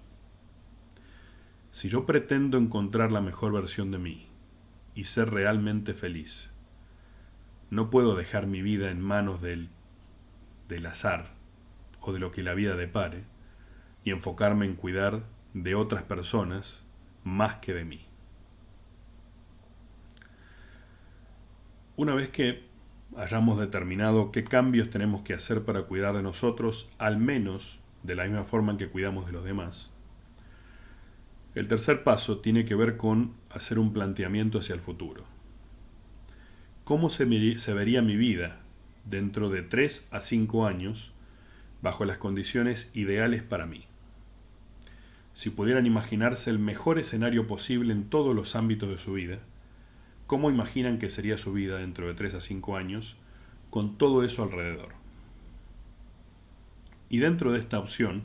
A: Si yo pretendo encontrar la mejor versión de mí y ser realmente feliz, no puedo dejar mi vida en manos del azar o de lo que la vida depare y enfocarme en cuidar de otras personas más que de mí. Una vez que hayamos determinado qué cambios tenemos que hacer para cuidar de nosotros, al menos de la misma forma en que cuidamos de los demás, el tercer paso tiene que ver con hacer un planteamiento hacia el futuro. ¿Cómo se vería mi vida dentro de 3 a 5 años bajo las condiciones ideales para mí? Si pudieran imaginarse el mejor escenario posible en todos los ámbitos de su vida, ¿cómo imaginan que sería su vida dentro de 3 a 5 años con todo eso alrededor? Y dentro de esta opción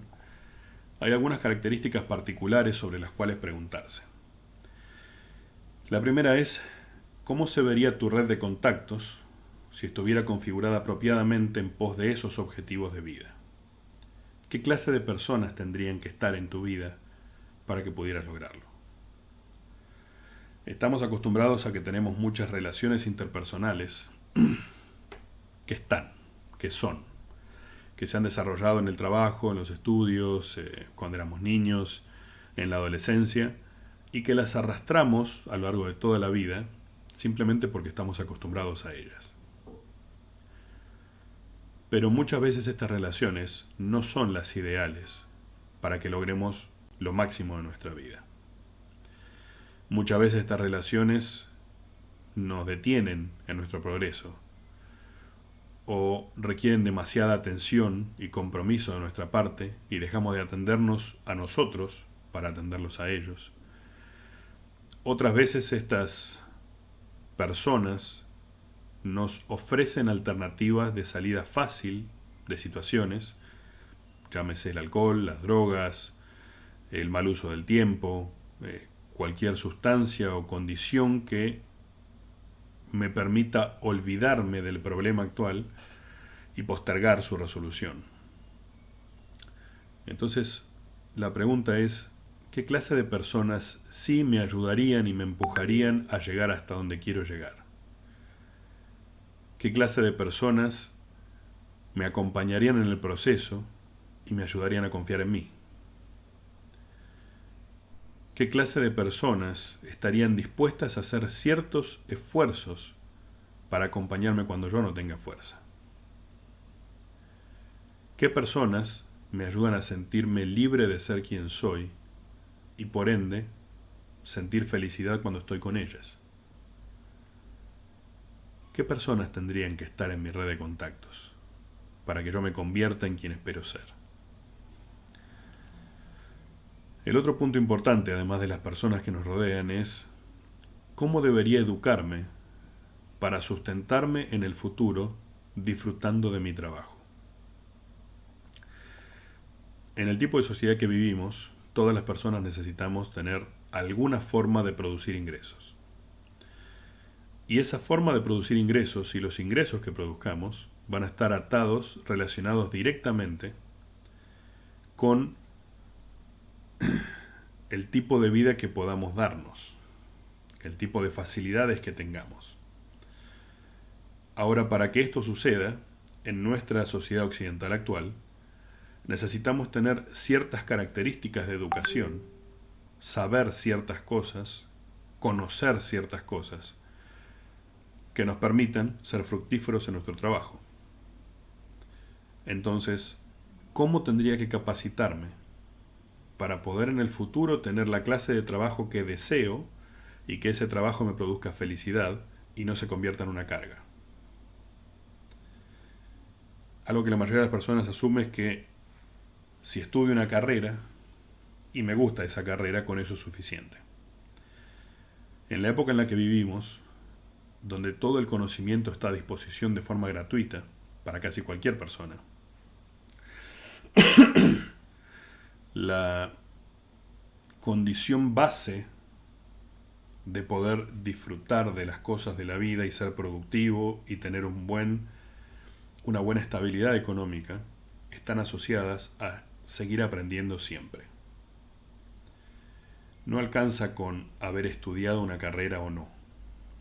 A: hay algunas características particulares sobre las cuales preguntarse. La primera es: ¿cómo se vería tu red de contactos si estuviera configurada apropiadamente en pos de esos objetivos de vida? ¿Qué clase de personas tendrían que estar en tu vida para que pudieras lograrlo? Estamos acostumbrados a que tenemos muchas relaciones interpersonales que se han desarrollado en el trabajo, en los estudios, cuando éramos niños, en la adolescencia, y que las arrastramos a lo largo de toda la vida simplemente porque estamos acostumbrados a ellas. Pero muchas veces estas relaciones no son las ideales para que logremos lo máximo de nuestra vida. Muchas veces estas relaciones nos detienen en nuestro progreso o requieren demasiada atención y compromiso de nuestra parte y dejamos de atendernos a nosotros para atenderlos a ellos. Otras veces estas personas nos ofrecen alternativas de salida fácil de situaciones, llámese el alcohol, las drogas, el mal uso del tiempo, cualquier sustancia o condición que me permita olvidarme del problema actual y postergar su resolución. Entonces, la pregunta es: ¿qué clase de personas sí me ayudarían y me empujarían a llegar hasta donde quiero llegar? ¿Qué clase de personas me acompañarían en el proceso y me ayudarían a confiar en mí? ¿Qué clase de personas estarían dispuestas a hacer ciertos esfuerzos para acompañarme cuando yo no tenga fuerza? ¿Qué personas me ayudan a sentirme libre de ser quien soy y por ende sentir felicidad cuando estoy con ellas? ¿Qué personas tendrían que estar en mi red de contactos para que yo me convierta en quien espero ser? El otro punto importante, además de las personas que nos rodean, es cómo debería educarme para sustentarme en el futuro disfrutando de mi trabajo. En el tipo de sociedad que vivimos, todas las personas necesitamos tener alguna forma de producir ingresos. Y esa forma de producir ingresos y los ingresos que produzcamos van a estar atados, relacionados directamente con el tipo de vida que podamos darnos, el tipo de facilidades que tengamos. Ahora, para que esto suceda, en nuestra sociedad occidental actual, necesitamos tener ciertas características de educación, saber ciertas cosas, conocer ciertas cosas, que nos permitan ser fructíferos en nuestro trabajo. Entonces, ¿cómo tendría que capacitarme para poder en el futuro tener la clase de trabajo que deseo y que ese trabajo me produzca felicidad y no se convierta en una carga? Algo que la mayoría de las personas asume es que si estudio una carrera y me gusta esa carrera, con eso es suficiente. En la época en la que vivimos, donde todo el conocimiento está a disposición de forma gratuita para casi cualquier persona, la condición base de poder disfrutar de las cosas de la vida y ser productivo y tener una buena estabilidad económica están asociadas a seguir aprendiendo siempre. No alcanza con haber estudiado una carrera o no.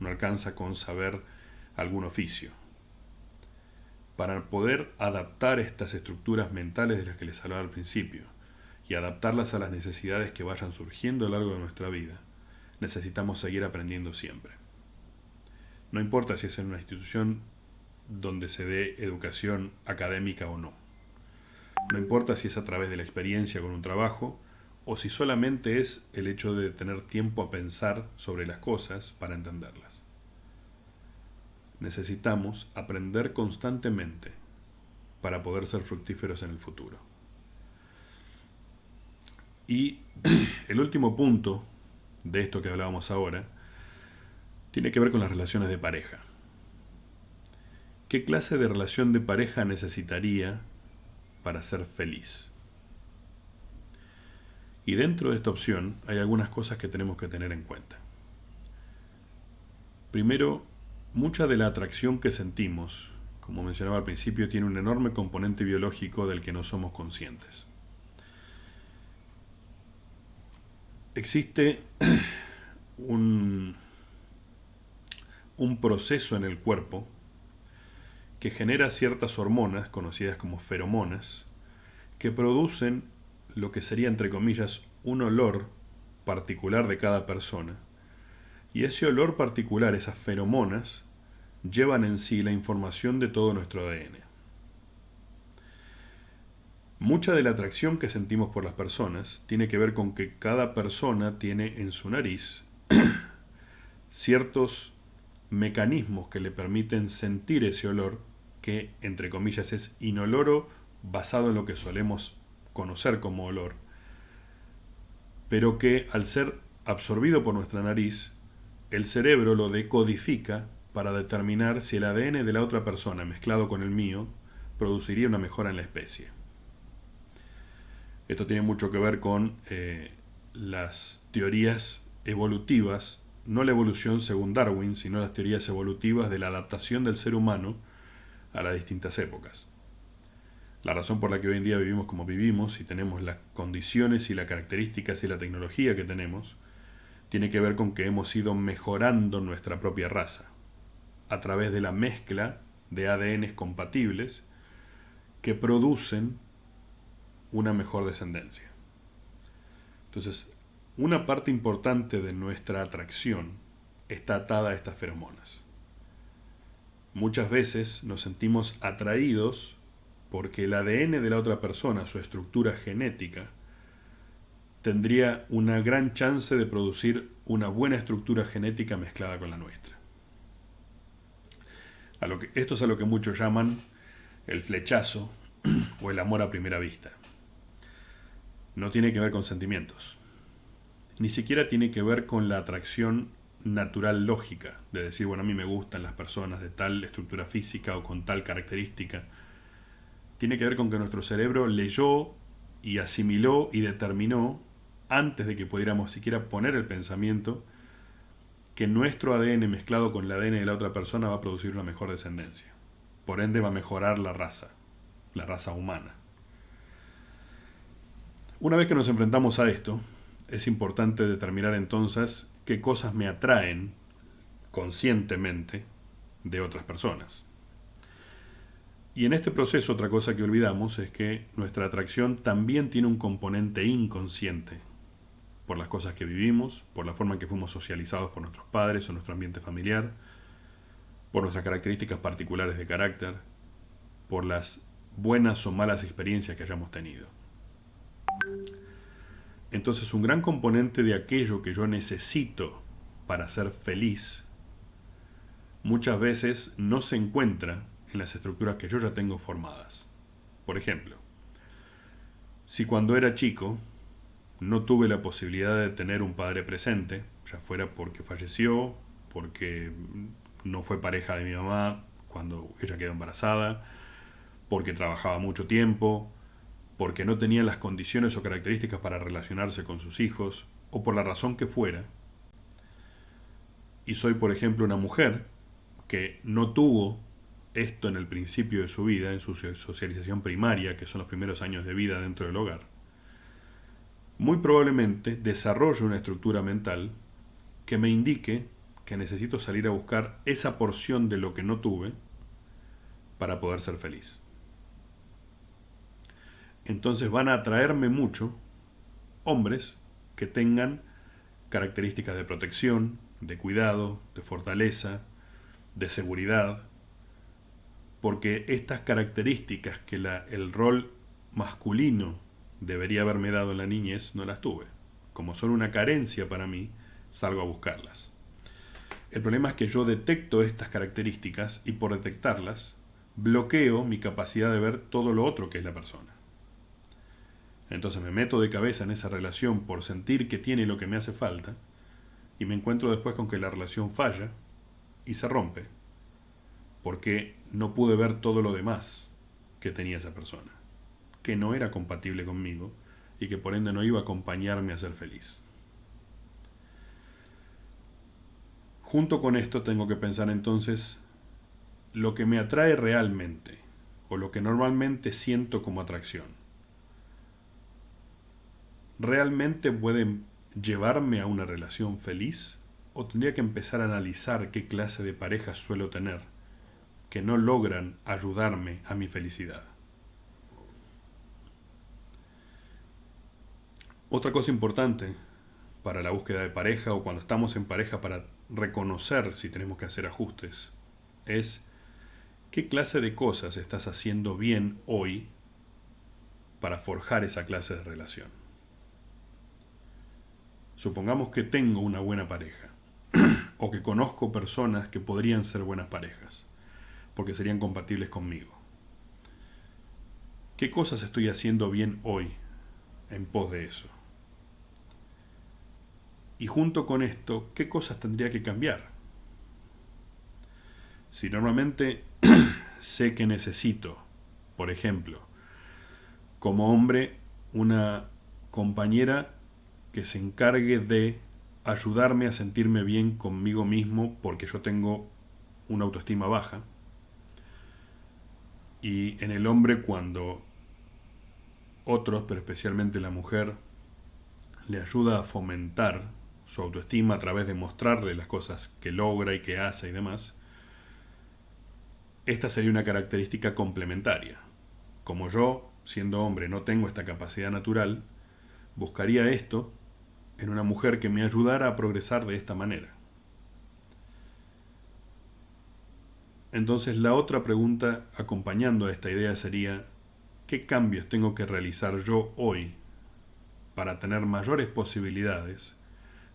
A: No alcanza con saber algún oficio. Para poder adaptar estas estructuras mentales de las que les hablaba al principio y adaptarlas a las necesidades que vayan surgiendo a lo largo de nuestra vida, necesitamos seguir aprendiendo siempre. No importa si es en una institución donde se dé educación académica o no. No importa si es a través de la experiencia con un trabajo o si solamente es el hecho de tener tiempo a pensar sobre las cosas para entenderlas. Necesitamos aprender constantemente para poder ser fructíferos en el futuro. Y el último punto de esto que hablábamos ahora tiene que ver con las relaciones de pareja. ¿Qué clase de relación de pareja necesitaría para ser feliz? Y dentro de esta opción hay algunas cosas que tenemos que tener en cuenta. Primero, mucha de la atracción que sentimos, como mencionaba al principio, tiene un enorme componente biológico del que no somos conscientes. Existe un proceso en el cuerpo que genera ciertas hormonas, conocidas como feromonas, que producen lo que sería, entre comillas, un olor particular de cada persona. Y ese olor particular, esas feromonas, llevan en sí la información de todo nuestro ADN. Mucha de la atracción que sentimos por las personas tiene que ver con que cada persona tiene en su nariz ciertos mecanismos que le permiten sentir ese olor que, entre comillas, es inoloro, basado en lo que solemos conocer como olor, pero que al ser absorbido por nuestra nariz, el cerebro lo decodifica para determinar si el ADN de la otra persona mezclado con el mío produciría una mejora en la especie. Esto tiene mucho que ver con las teorías evolutivas, no la evolución según Darwin, sino las teorías evolutivas de la adaptación del ser humano a las distintas épocas. La razón por la que hoy en día vivimos como vivimos y tenemos las condiciones y las características y la tecnología que tenemos tiene que ver con que hemos ido mejorando nuestra propia raza a través de la mezcla de ADNs compatibles que producen una mejor descendencia. Entonces, una parte importante de nuestra atracción está atada a estas feromonas. Muchas veces nos sentimos atraídos porque el ADN de la otra persona, su estructura genética, tendría una gran chance de producir una buena estructura genética mezclada con la nuestra. Esto es a lo que muchos llaman el flechazo o el amor a primera vista. No tiene que ver con sentimientos. Ni siquiera tiene que ver con la atracción natural lógica, de decir, bueno, a mí me gustan las personas de tal estructura física o con tal característica. Tiene que ver con que nuestro cerebro leyó y asimiló y determinó, antes de que pudiéramos siquiera poner el pensamiento, que nuestro ADN mezclado con el ADN de la otra persona va a producir una mejor descendencia. Por ende va a mejorar la raza humana. Una vez que nos enfrentamos a esto, es importante determinar entonces qué cosas me atraen conscientemente de otras personas. Y en este proceso otra cosa que olvidamos es que nuestra atracción también tiene un componente inconsciente, por las cosas que vivimos, por la forma en que fuimos socializados por nuestros padres o nuestro ambiente familiar, por nuestras características particulares de carácter, por las buenas o malas experiencias que hayamos tenido. Entonces, un gran componente de aquello que yo necesito para ser feliz muchas veces no se encuentra en las estructuras que yo ya tengo formadas. Por ejemplo, si cuando era chico no tuve la posibilidad de tener un padre presente, ya fuera porque falleció, porque no fue pareja de mi mamá cuando ella quedó embarazada, porque trabajaba mucho tiempo, porque no tenía las condiciones o características para relacionarse con sus hijos, o por la razón que fuera, y soy, por ejemplo, una mujer que no tuvo esto en el principio de su vida, en su socialización primaria, que son los primeros años de vida dentro del hogar, muy probablemente desarrollo una estructura mental que me indique que necesito salir a buscar esa porción de lo que no tuve para poder ser feliz. Entonces van a atraerme mucho hombres que tengan características de protección, de cuidado, de fortaleza, de seguridad, porque estas características que el rol masculino debería haberme dado en la niñez no las tuve. Como son una carencia para mí, salgo a buscarlas. El problema es que yo detecto estas características y por detectarlas bloqueo mi capacidad de ver todo lo otro que es la persona. Entonces me meto de cabeza en esa relación por sentir que tiene lo que me hace falta y me encuentro después con que la relación falla y se rompe porque no pude ver todo lo demás que tenía esa persona, que no era compatible conmigo y que por ende no iba a acompañarme a ser feliz. Junto con esto tengo que pensar entonces lo que me atrae realmente o lo que normalmente siento como atracción. ¿Realmente pueden llevarme a una relación feliz? ¿O tendría que empezar a analizar qué clase de parejas suelo tener que no logran ayudarme a mi felicidad? Otra cosa importante para la búsqueda de pareja o cuando estamos en pareja para reconocer si tenemos que hacer ajustes es qué clase de cosas estás haciendo bien hoy para forjar esa clase de relación. Supongamos que tengo una buena pareja o que conozco personas que podrían ser buenas parejas porque serían compatibles conmigo. ¿Qué cosas estoy haciendo bien hoy en pos de eso? Y junto con esto, ¿qué cosas tendría que cambiar? Si normalmente sé que necesito, por ejemplo, como hombre, una compañera que se encargue de ayudarme a sentirme bien conmigo mismo porque yo tengo una autoestima baja, y en el hombre cuando otros, pero especialmente la mujer, le ayuda a fomentar su autoestima a través de mostrarle las cosas que logra y que hace y demás, esta sería una característica complementaria. Como yo, siendo hombre, no tengo esta capacidad natural, buscaría esto en una mujer que me ayudara a progresar de esta manera. Entonces la otra pregunta acompañando a esta idea sería, ¿qué cambios tengo que realizar yo hoy para tener mayores posibilidades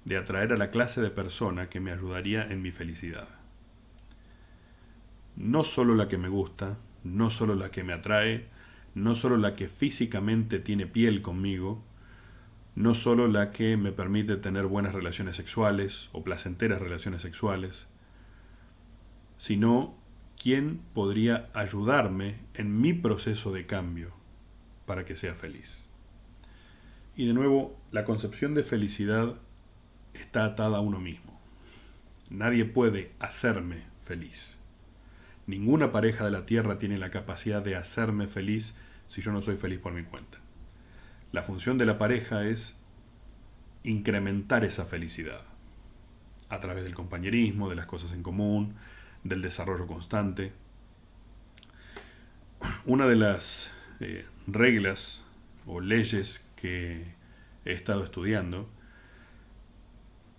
A: de atraer a la clase de persona que me ayudaría en mi felicidad. No solo la que me gusta, no solo la que me atrae, no solo la que físicamente tiene piel conmigo, no solo la que me permite tener buenas relaciones sexuales o placenteras relaciones sexuales, sino quién podría ayudarme en mi proceso de cambio para que sea feliz. Y de nuevo, la concepción de felicidad está atada a uno mismo. Nadie puede hacerme feliz. Ninguna pareja de la tierra tiene la capacidad de hacerme feliz si yo no soy feliz por mi cuenta. La función de la pareja es incrementar esa felicidad a través del compañerismo, de las cosas en común, del desarrollo constante. Una de las reglas o leyes que he estado estudiando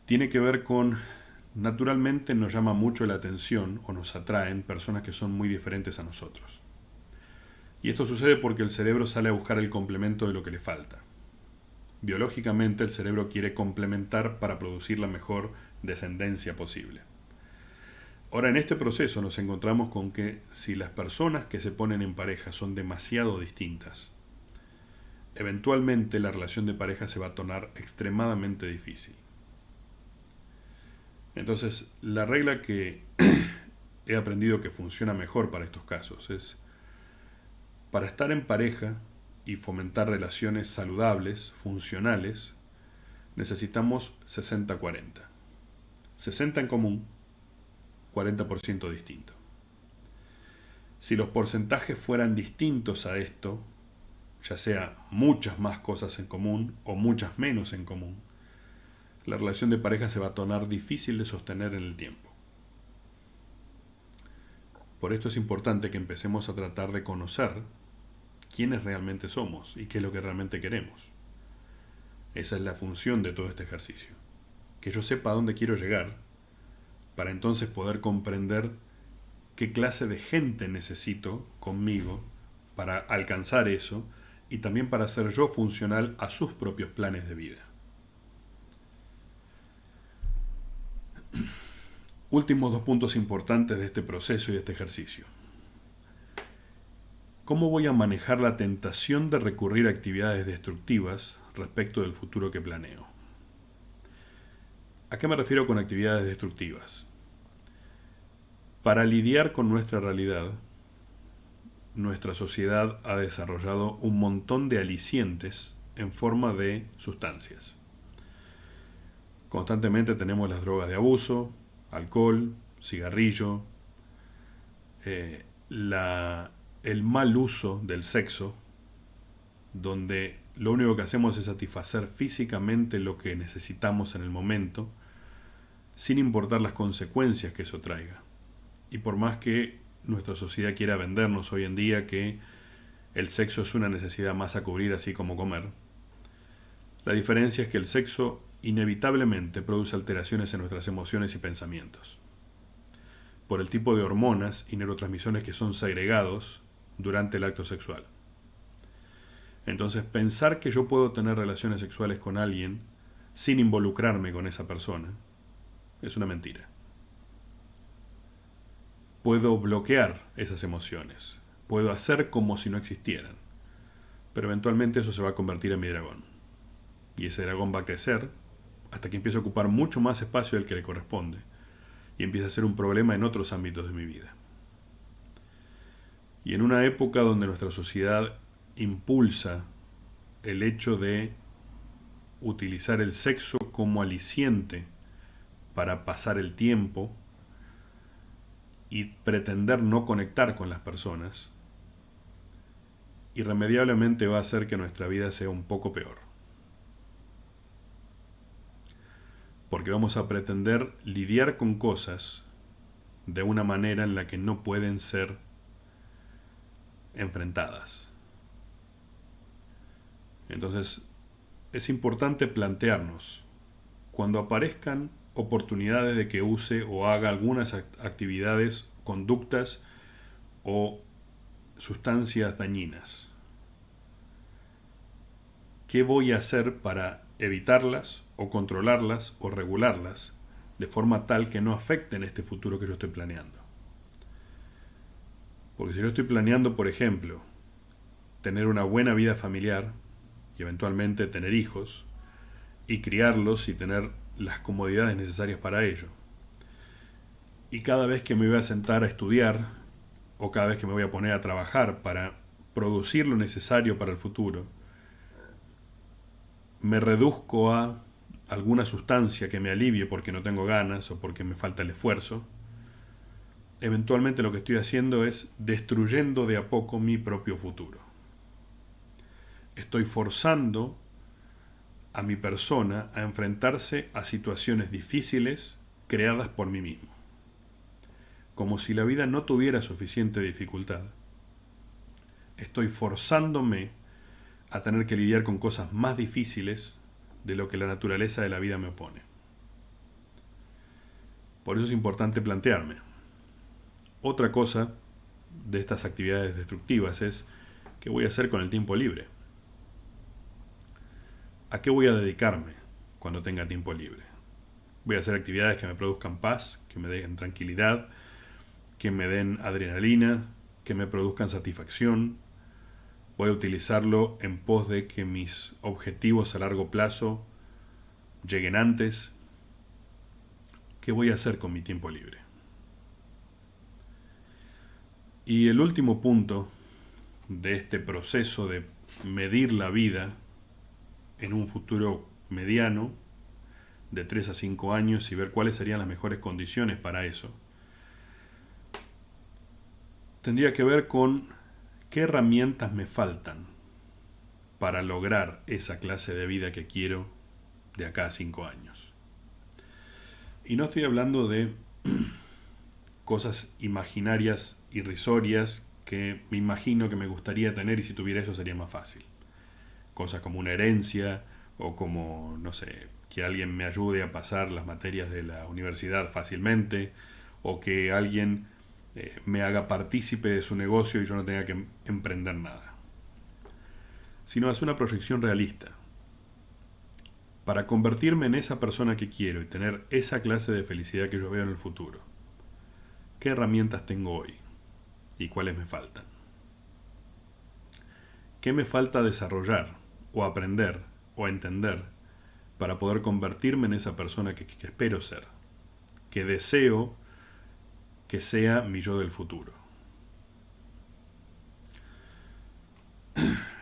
A: tiene que ver con, naturalmente nos llama mucho la atención o nos atraen personas que son muy diferentes a nosotros. Y esto sucede porque el cerebro sale a buscar el complemento de lo que le falta. Biológicamente el cerebro quiere complementar para producir la mejor descendencia posible. Ahora, en este proceso nos encontramos con que si las personas que se ponen en pareja son demasiado distintas, eventualmente la relación de pareja se va a tornar extremadamente difícil. Entonces, la regla que he aprendido que funciona mejor para estos casos es, para estar en pareja y fomentar relaciones saludables, funcionales, necesitamos 60-40. 60 en común, 40% distinto. Si los porcentajes fueran distintos a esto, ya sea muchas más cosas en común o muchas menos en común, la relación de pareja se va a tornar difícil de sostener en el tiempo. Por esto es importante que empecemos a tratar de conocer quiénes realmente somos y qué es lo que realmente queremos. Esa es la función de todo este ejercicio. Que yo sepa a dónde quiero llegar, para entonces poder comprender qué clase de gente necesito conmigo para alcanzar eso y también para ser yo funcional a sus propios planes de vida. Últimos 2 puntos importantes de este proceso y de este ejercicio. ¿Cómo voy a manejar la tentación de recurrir a actividades destructivas respecto del futuro que planeo? ¿A qué me refiero con actividades destructivas? Para lidiar con nuestra realidad, nuestra sociedad ha desarrollado un montón de alicientes en forma de sustancias. Constantemente tenemos las drogas de abuso, alcohol, cigarrillo, el mal uso del sexo, donde lo único que hacemos es satisfacer físicamente lo que necesitamos en el momento, sin importar las consecuencias que eso traiga. Y por más que nuestra sociedad quiera vendernos hoy en día que el sexo es una necesidad más a cubrir así como comer, la diferencia es que el sexo inevitablemente produce alteraciones en nuestras emociones y pensamientos, por el tipo de hormonas y neurotransmisores que son segregados durante el acto sexual. Entonces, pensar que yo puedo tener relaciones sexuales con alguien sin involucrarme con esa persona es una mentira. Puedo bloquear esas emociones, puedo hacer como si no existieran, pero eventualmente eso se va a convertir en mi dragón. Y ese dragón va a crecer hasta que empiece a ocupar mucho más espacio del que le corresponde y empieza a ser un problema en otros ámbitos de mi vida. Y en una época donde nuestra sociedad impulsa el hecho de utilizar el sexo como aliciente para pasar el tiempo y pretender no conectar con las personas, irremediablemente va a hacer que nuestra vida sea un poco peor. Porque vamos a pretender lidiar con cosas de una manera en la que no pueden ser enfrentadas. Entonces, es importante plantearnos, cuando aparezcan oportunidades de que use o haga algunas actividades, conductas o sustancias dañinas, ¿Qué voy a hacer para evitarlas o controlarlas o regularlas de forma tal que no afecten este futuro que yo estoy planeando? Porque si yo estoy planeando, por ejemplo, tener una buena vida familiar y eventualmente tener hijos y criarlos y tener las comodidades necesarias para ello, y cada vez que me voy a sentar a estudiar o cada vez que me voy a poner a trabajar para producir lo necesario para el futuro, me reduzco a alguna sustancia que me alivie porque no tengo ganas o porque me falta el esfuerzo, eventualmente lo que estoy haciendo es destruyendo de a poco mi propio futuro. Estoy forzando a mi persona a enfrentarse a situaciones difíciles creadas por mí mismo. Como si la vida no tuviera suficiente dificultad, estoy forzándome a tener que lidiar con cosas más difíciles de lo que la naturaleza de la vida me opone. Por eso es importante plantearme. Otra cosa de estas actividades destructivas es ¿qué voy a hacer con el tiempo libre? ¿A qué voy a dedicarme cuando tenga tiempo libre? Voy a hacer actividades que me produzcan paz, que me den tranquilidad, que me den adrenalina, que me produzcan satisfacción. Voy a utilizarlo en pos de que mis objetivos a largo plazo lleguen antes. ¿Qué voy a hacer con mi tiempo libre? Y el último punto de este proceso de medir la vida en un futuro mediano, de 3 a 5 años, y ver cuáles serían las mejores condiciones para eso, tendría que ver con qué herramientas me faltan para lograr esa clase de vida que quiero de acá a 5 años. Y no estoy hablando de cosas imaginarias, irrisorias, que me imagino que me gustaría tener y si tuviera eso sería más fácil. Cosas como una herencia o como, no sé, que alguien me ayude a pasar las materias de la universidad fácilmente o que alguien me haga partícipe de su negocio y yo no tenga que emprender nada. Sino es una proyección realista. Para convertirme en esa persona que quiero y tener esa clase de felicidad que yo veo en el futuro, ¿qué herramientas tengo hoy? ¿Y cuáles me faltan? ¿Qué me falta desarrollar o aprender o entender para poder convertirme en esa persona que espero ser? Que deseo que sea mi yo del futuro.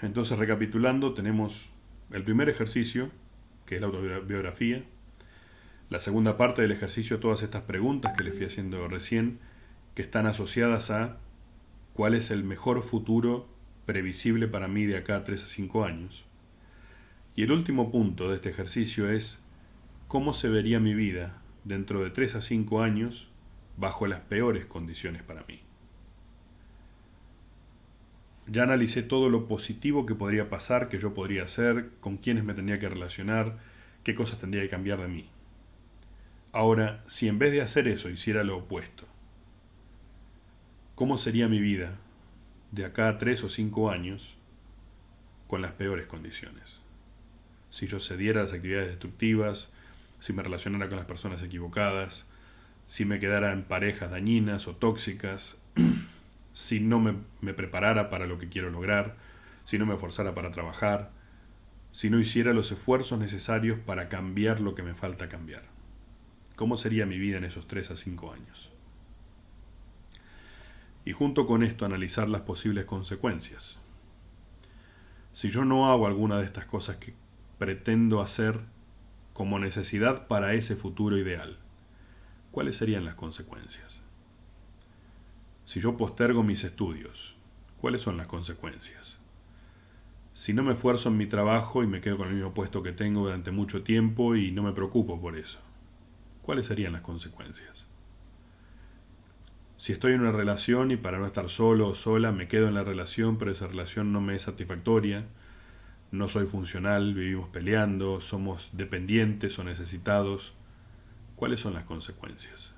A: Entonces, recapitulando, tenemos el primer ejercicio, que es la autobiografía. La segunda parte del ejercicio, todas estas preguntas que les fui haciendo recién, que están asociadas a cuál es el mejor futuro previsible para mí de acá a 3 a 5 años. Y el último punto de este ejercicio es cómo se vería mi vida dentro de 3 a 5 años bajo las peores condiciones para mí. Ya analicé todo lo positivo que podría pasar, que yo podría hacer, con quiénes me tendría que relacionar, qué cosas tendría que cambiar de mí. Ahora, si en vez de hacer eso hiciera lo opuesto, ¿cómo sería mi vida de acá a 3 o 5 años con las peores condiciones? Si yo cediera a las actividades destructivas, si me relacionara con las personas equivocadas, si me quedara en parejas dañinas o tóxicas, si no me preparara para lo que quiero lograr, si no me esforzara para trabajar, si no hiciera los esfuerzos necesarios para cambiar lo que me falta cambiar. ¿Cómo sería mi vida en esos 3 a 5 años? Y junto con esto analizar las posibles consecuencias. Si yo no hago alguna de estas cosas que pretendo hacer como necesidad para ese futuro ideal, ¿cuáles serían las consecuencias? Si yo postergo mis estudios, ¿cuáles son las consecuencias? Si no me esfuerzo en mi trabajo y me quedo con el mismo puesto que tengo durante mucho tiempo y no me preocupo por eso, ¿cuáles serían las consecuencias? Si estoy en una relación y para no estar solo o sola me quedo en la relación, pero esa relación no me es satisfactoria, no soy funcional, vivimos peleando, somos dependientes o necesitados, ¿cuáles son las consecuencias?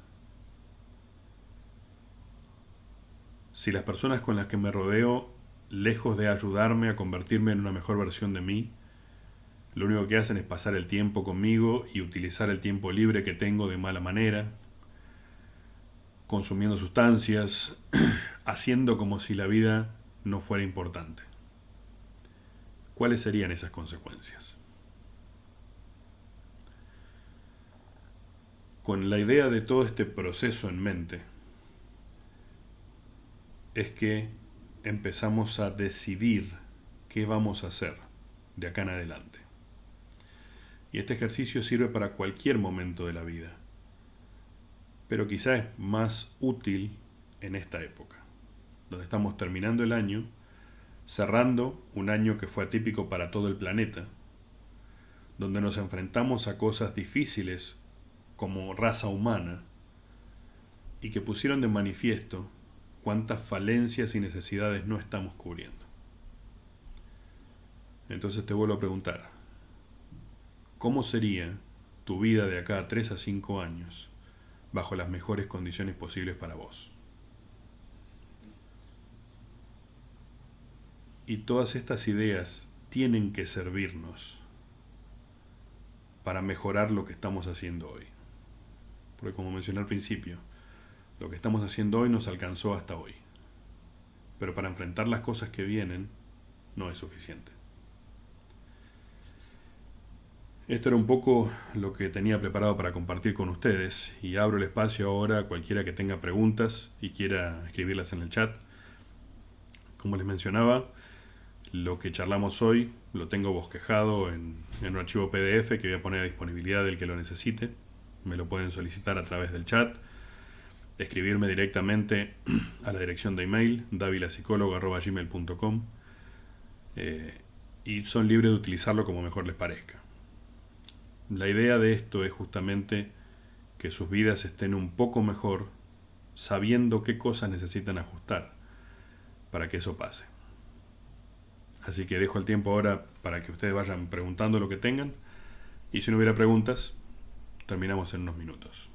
A: Si las personas con las que me rodeo, lejos de ayudarme a convertirme en una mejor versión de mí, lo único que hacen es pasar el tiempo conmigo y utilizar el tiempo libre que tengo de mala manera, consumiendo sustancias, haciendo como si la vida no fuera importante. ¿Cuáles serían esas consecuencias? Con la idea de todo este proceso en mente, es que empezamos a decidir qué vamos a hacer de acá en adelante. Y este ejercicio sirve para cualquier momento de la vida, pero quizá es más útil en esta época, donde estamos terminando el año, cerrando un año que fue atípico para todo el planeta, donde nos enfrentamos a cosas difíciles como raza humana y que pusieron de manifiesto cuántas falencias y necesidades no estamos cubriendo. Entonces te vuelvo a preguntar, ¿cómo sería tu vida de acá a 3 a 5 años bajo las mejores condiciones posibles para vos? Y todas estas ideas tienen que servirnos para mejorar lo que estamos haciendo hoy. Porque como mencioné al principio, lo que estamos haciendo hoy nos alcanzó hasta hoy. Pero para enfrentar las cosas que vienen, no es suficiente. Esto era un poco lo que tenía preparado para compartir con ustedes y abro el espacio ahora a cualquiera que tenga preguntas y quiera escribirlas en el chat. Como les mencionaba, lo que charlamos hoy lo tengo bosquejado en un archivo PDF que voy a poner a disponibilidad del que lo necesite. Me lo pueden solicitar a través del chat, escribirme directamente a la dirección de email davilapsicólogo@gmail.com y son libres de utilizarlo como mejor les parezca. La idea de esto es justamente que sus vidas estén un poco mejor sabiendo qué cosas necesitan ajustar para que eso pase. Así que dejo el tiempo ahora para que ustedes vayan preguntando lo que tengan y si no hubiera preguntas, terminamos en unos minutos.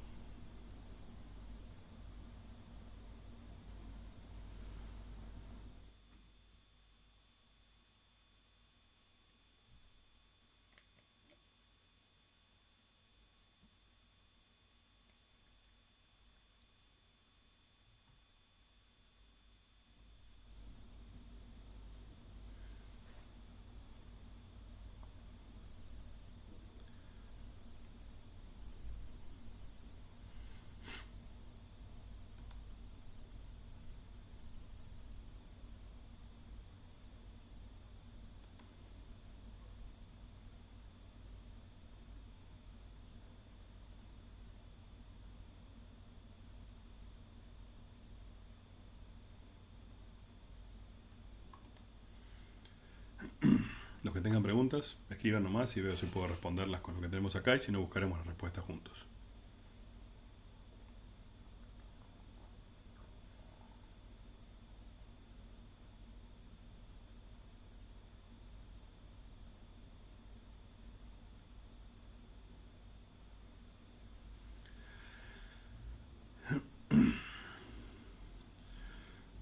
A: Los que tengan preguntas, escriban nomás y veo si puedo responderlas con lo que tenemos acá y si no buscaremos las respuestas juntos.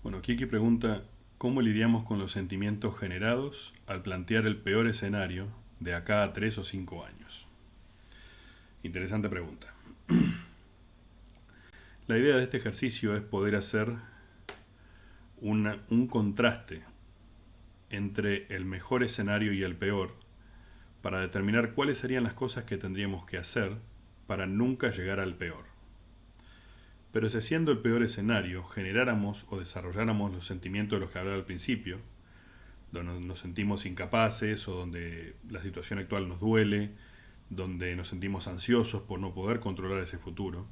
A: Bueno, Kiki pregunta, ¿cómo lidiamos con los sentimientos generados al plantear el peor escenario de acá a 3 o 5 años? Interesante pregunta. La idea de este ejercicio es poder hacer un contraste entre el mejor escenario y el peor para determinar cuáles serían las cosas que tendríamos que hacer para nunca llegar al peor. Pero si siendo el peor escenario generáramos o desarrolláramos los sentimientos de los que hablaba al principio, donde nos sentimos incapaces o donde la situación actual nos duele, donde nos sentimos ansiosos por no poder controlar ese futuro,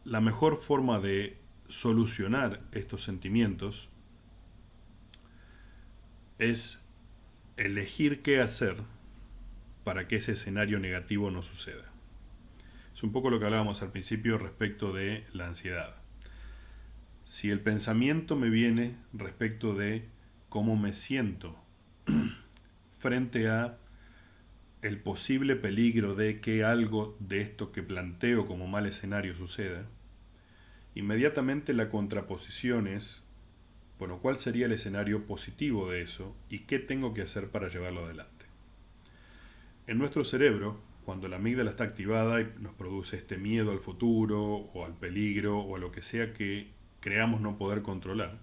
A: la mejor forma de solucionar estos sentimientos es elegir qué hacer para que ese escenario negativo no suceda. Es un poco lo que hablábamos al principio respecto de la ansiedad. Si el pensamiento me viene respecto de cómo me siento frente a el posible peligro de que algo de esto que planteo como mal escenario suceda, inmediatamente la contraposición es, bueno, ¿cuál sería el escenario positivo de eso y qué tengo que hacer para llevarlo adelante? En nuestro cerebro, cuando la amígdala está activada y nos produce este miedo al futuro o al peligro o a lo que sea que creamos no poder controlar,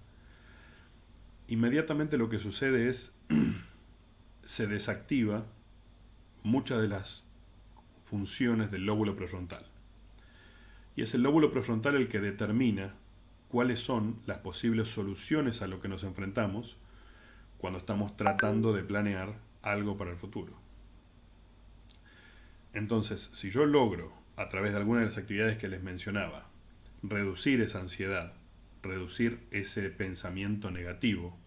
A: inmediatamente lo que sucede es se desactiva muchas de las funciones del lóbulo prefrontal. Y es el lóbulo prefrontal el que determina cuáles son las posibles soluciones a lo que nos enfrentamos cuando estamos tratando de planear algo para el futuro. Entonces, si yo logro, a través de alguna de las actividades que les mencionaba, reducir esa ansiedad, reducir ese pensamiento negativo,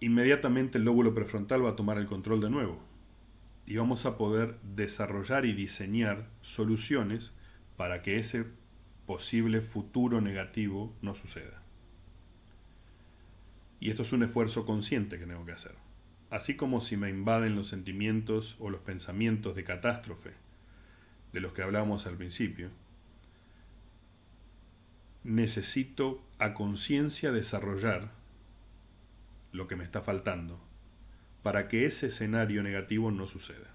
A: inmediatamente el lóbulo prefrontal va a tomar el control de nuevo y vamos a poder desarrollar y diseñar soluciones para que ese posible futuro negativo no suceda. Y esto es un esfuerzo consciente que tengo que hacer. Así como si me invaden los sentimientos o los pensamientos de catástrofe, de los que hablábamos al principio, necesito a conciencia desarrollar lo que me está faltando para que ese escenario negativo no suceda.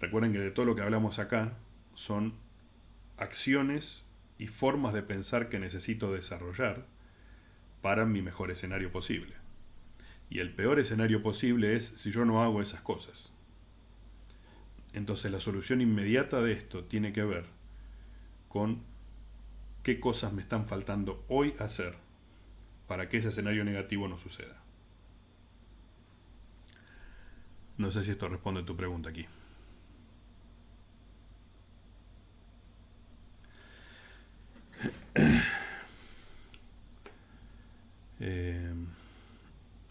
A: Recuerden que de todo lo que hablamos acá son acciones y formas de pensar que necesito desarrollar para mi mejor escenario posible. Y el peor escenario posible es si yo no hago esas cosas. Entonces la solución inmediata de esto tiene que ver con qué cosas me están faltando hoy hacer para que ese escenario negativo no suceda. No sé si esto responde a tu pregunta aquí.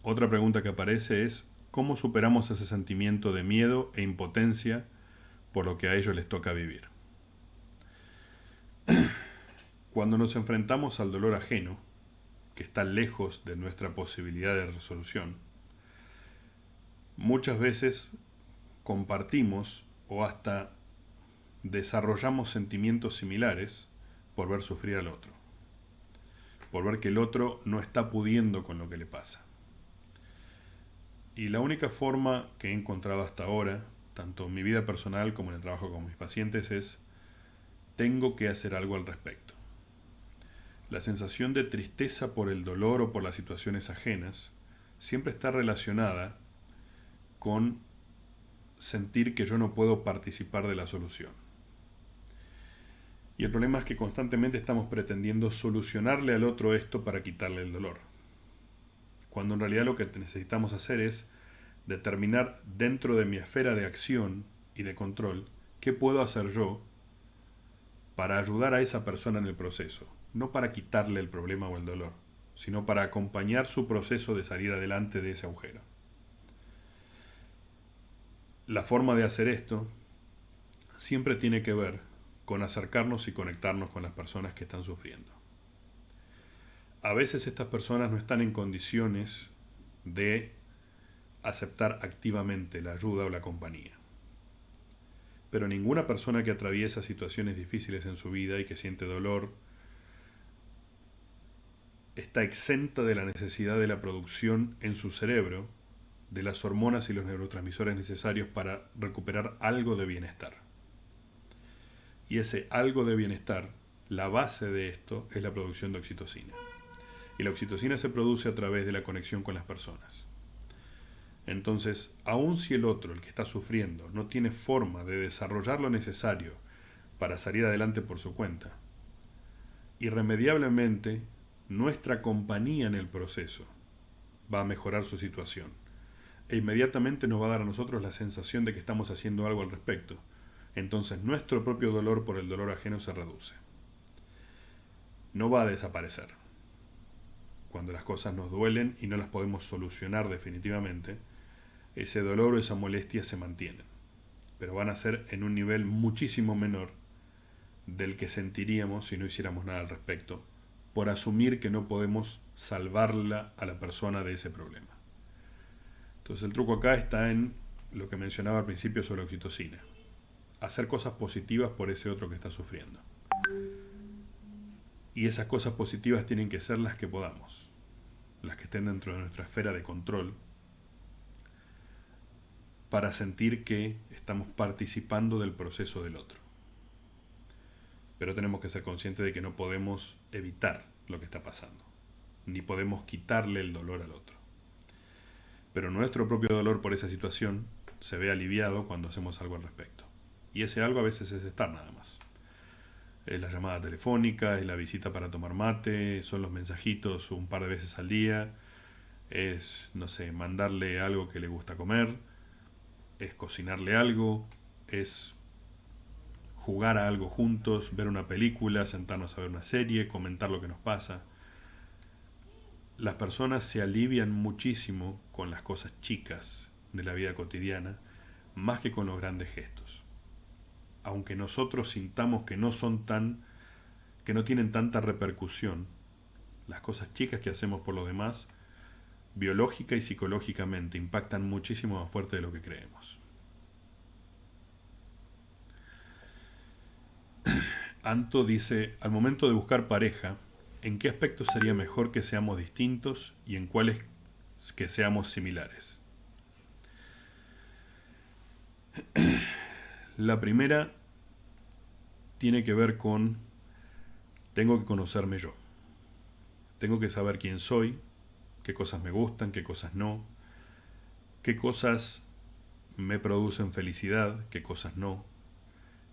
A: Otra pregunta que aparece es ¿cómo superamos ese sentimiento de miedo e impotencia por lo que a ellos les toca vivir? Cuando nos enfrentamos al dolor ajeno, que está lejos de nuestra posibilidad de resolución, muchas veces compartimos o hasta desarrollamos sentimientos similares por ver sufrir al otro, por ver que el otro no está pudiendo con lo que le pasa. Y la única forma que he encontrado hasta ahora, tanto en mi vida personal como en el trabajo con mis pacientes, es tengo que hacer algo al respecto. La sensación de tristeza por el dolor o por las situaciones ajenas siempre está relacionada con sentir que yo no puedo participar de la solución. Y el problema es que constantemente estamos pretendiendo solucionarle al otro esto para quitarle el dolor, cuando en realidad lo que necesitamos hacer es determinar dentro de mi esfera de acción y de control qué puedo hacer yo para ayudar a esa persona en el proceso, no para quitarle el problema o el dolor, sino para acompañar su proceso de salir adelante de ese agujero. La forma de hacer esto siempre tiene que ver con acercarnos y conectarnos con las personas que están sufriendo. A veces estas personas no están en condiciones de aceptar activamente la ayuda o la compañía. Pero ninguna persona que atraviesa situaciones difíciles en su vida y que siente dolor está exenta de la necesidad de la producción en su cerebro de las hormonas y los neurotransmisores necesarios para recuperar algo de bienestar. Y ese algo de bienestar, la base de esto es la producción de oxitocina. Y la oxitocina se produce a través de la conexión con las personas. Entonces, aun si el otro, el que está sufriendo, no tiene forma de desarrollar lo necesario para salir adelante por su cuenta, irremediablemente nuestra compañía en el proceso va a mejorar su situación e inmediatamente nos va a dar a nosotros la sensación de que estamos haciendo algo al respecto. Entonces nuestro propio dolor por el dolor ajeno se reduce. No va a desaparecer. Cuando las cosas nos duelen y no las podemos solucionar definitivamente, ese dolor o esa molestia se mantienen, pero van a ser en un nivel muchísimo menor del que sentiríamos si no hiciéramos nada al respecto, por asumir que no podemos salvarla a la persona de ese problema. Entonces el truco acá está en lo que mencionaba al principio sobre la oxitocina. Hacer cosas positivas por ese otro que está sufriendo. Y esas cosas positivas tienen que ser las que podamos, las que estén dentro de nuestra esfera de control, para sentir que estamos participando del proceso del otro. Pero tenemos que ser conscientes de que no podemos evitar lo que está pasando, ni podemos quitarle el dolor al otro. Pero nuestro propio dolor por esa situación se ve aliviado cuando hacemos algo al respecto. Y ese algo a veces es estar nada más. Es la llamada telefónica, es la visita para tomar mate, son los mensajitos un par de veces al día, es, no sé, mandarle algo que le gusta comer, es cocinarle algo, es jugar a algo juntos, ver una película, sentarnos a ver una serie, comentar lo que nos pasa. Las personas se alivian muchísimo con las cosas chicas de la vida cotidiana, más que con los grandes gestos. Aunque nosotros sintamos que que no tienen tanta repercusión, las cosas chicas que hacemos por los demás, biológica y psicológicamente, impactan muchísimo más fuerte de lo que creemos. Anto dice, al momento de buscar pareja, ¿en qué aspectos sería mejor que seamos distintos y en cuáles que seamos similares? La primera tiene que ver con, tengo que conocerme yo. Tengo que saber quién soy, qué cosas me gustan, qué cosas no, qué cosas me producen felicidad, qué cosas no,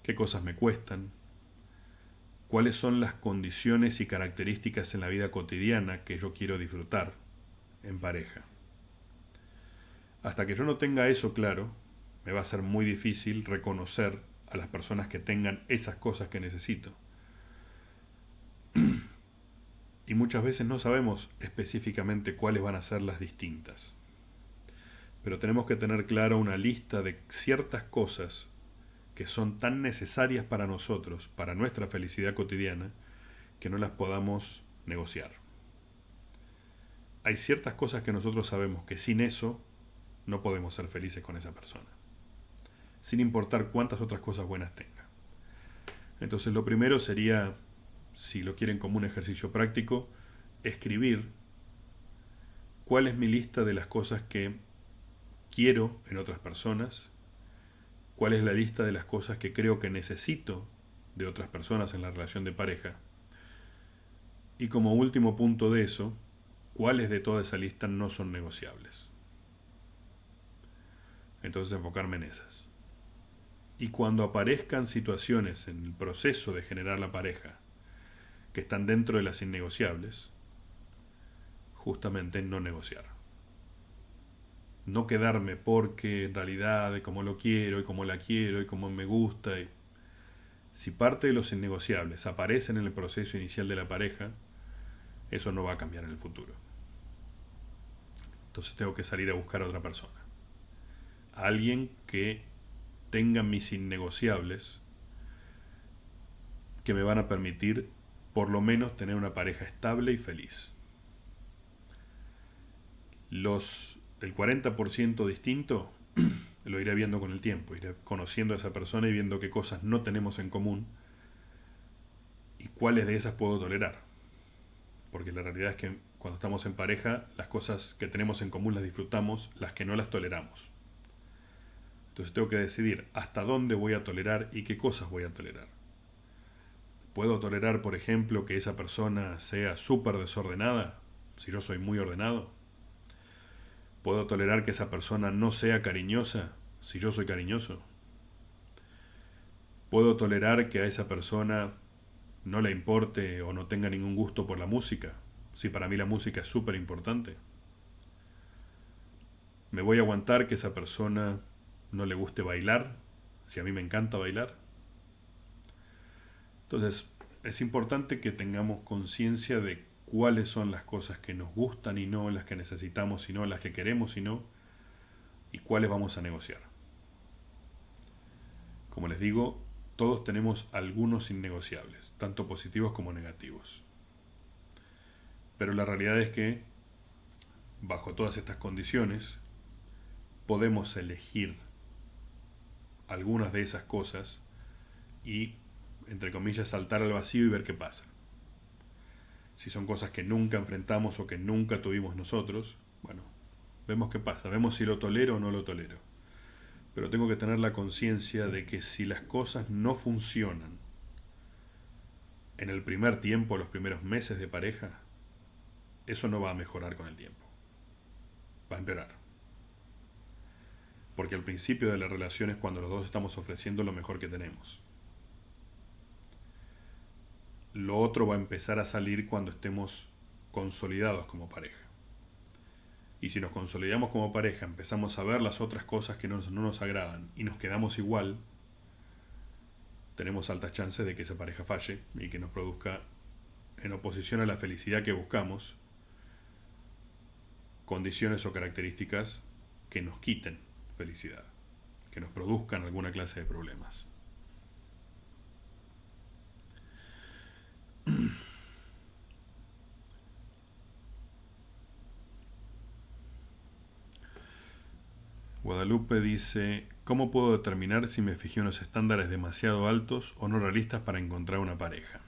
A: qué cosas me cuestan, cuáles son las condiciones y características en la vida cotidiana que yo quiero disfrutar en pareja. Hasta que yo no tenga eso claro, me va a ser muy difícil reconocer a las personas que tengan esas cosas que necesito. Y muchas veces no sabemos específicamente cuáles van a ser las distintas. Pero tenemos que tener clara una lista de ciertas cosas que son tan necesarias para nosotros, para nuestra felicidad cotidiana, que no las podamos negociar. Hay ciertas cosas que nosotros sabemos que sin eso no podemos ser felices con esa persona, sin importar cuántas otras cosas buenas tenga. Entonces lo primero sería, si lo quieren como un ejercicio práctico, escribir cuál es mi lista de las cosas que quiero en otras personas, cuál es la lista de las cosas que creo que necesito de otras personas en la relación de pareja, y como último punto de eso, cuáles de toda esa lista no son negociables. Entonces enfocarme en esas. Y cuando aparezcan situaciones en el proceso de generar la pareja que están dentro de las innegociables, justamente no negociar. No quedarme porque en realidad de cómo lo quiero y cómo la quiero y cómo me gusta. Si parte de los innegociables aparecen en el proceso inicial de la pareja, eso no va a cambiar en el futuro. Entonces tengo que salir a buscar a otra persona. A alguien que tenga mis innegociables que me van a permitir por lo menos tener una pareja estable y feliz. El 40% distinto lo iré viendo con el tiempo, iré conociendo a esa persona y viendo qué cosas no tenemos en común y cuáles de esas puedo tolerar. Porque la realidad es que cuando estamos en pareja, las cosas que tenemos en común las disfrutamos, las que no las toleramos. Entonces tengo que decidir hasta dónde voy a tolerar y qué cosas voy a tolerar. ¿Puedo tolerar, por ejemplo, que esa persona sea súper desordenada, si yo soy muy ordenado? ¿Puedo tolerar que esa persona no sea cariñosa, si yo soy cariñoso? ¿Puedo tolerar que a esa persona no le importe o no tenga ningún gusto por la música, si para mí la música es súper importante? ¿Me voy a aguantar que esa persona no le guste bailar, si a mí me encanta bailar? Entonces, es importante que tengamos conciencia de cuáles son las cosas que nos gustan y no, las que necesitamos y no, las que queremos y no, y cuáles vamos a negociar. Como les digo, todos tenemos algunos innegociables, tanto positivos como negativos. Pero la realidad es que, bajo todas estas condiciones, podemos elegir algunas de esas cosas y, entre comillas, saltar al vacío y ver qué pasa. Si son cosas que nunca enfrentamos o que nunca tuvimos nosotros, bueno, vemos qué pasa, vemos si lo tolero o no lo tolero. Pero tengo que tener la conciencia de que si las cosas no funcionan en el primer tiempo, los primeros meses de pareja, eso no va a mejorar con el tiempo. Va a empeorar. Porque al principio de la relación es cuando los dos estamos ofreciendo lo mejor que tenemos. Lo otro va a empezar a salir cuando estemos consolidados como pareja. Y si nos consolidamos como pareja, empezamos a ver las otras cosas que no nos agradan y nos quedamos igual, tenemos altas chances de que esa pareja falle y que nos produzca, en oposición a la felicidad que buscamos, condiciones o características que nos quiten felicidad, que nos produzcan alguna clase de problemas. Guadalupe dice, ¿cómo puedo determinar si me fijé unos estándares demasiado altos o no realistas para encontrar una pareja?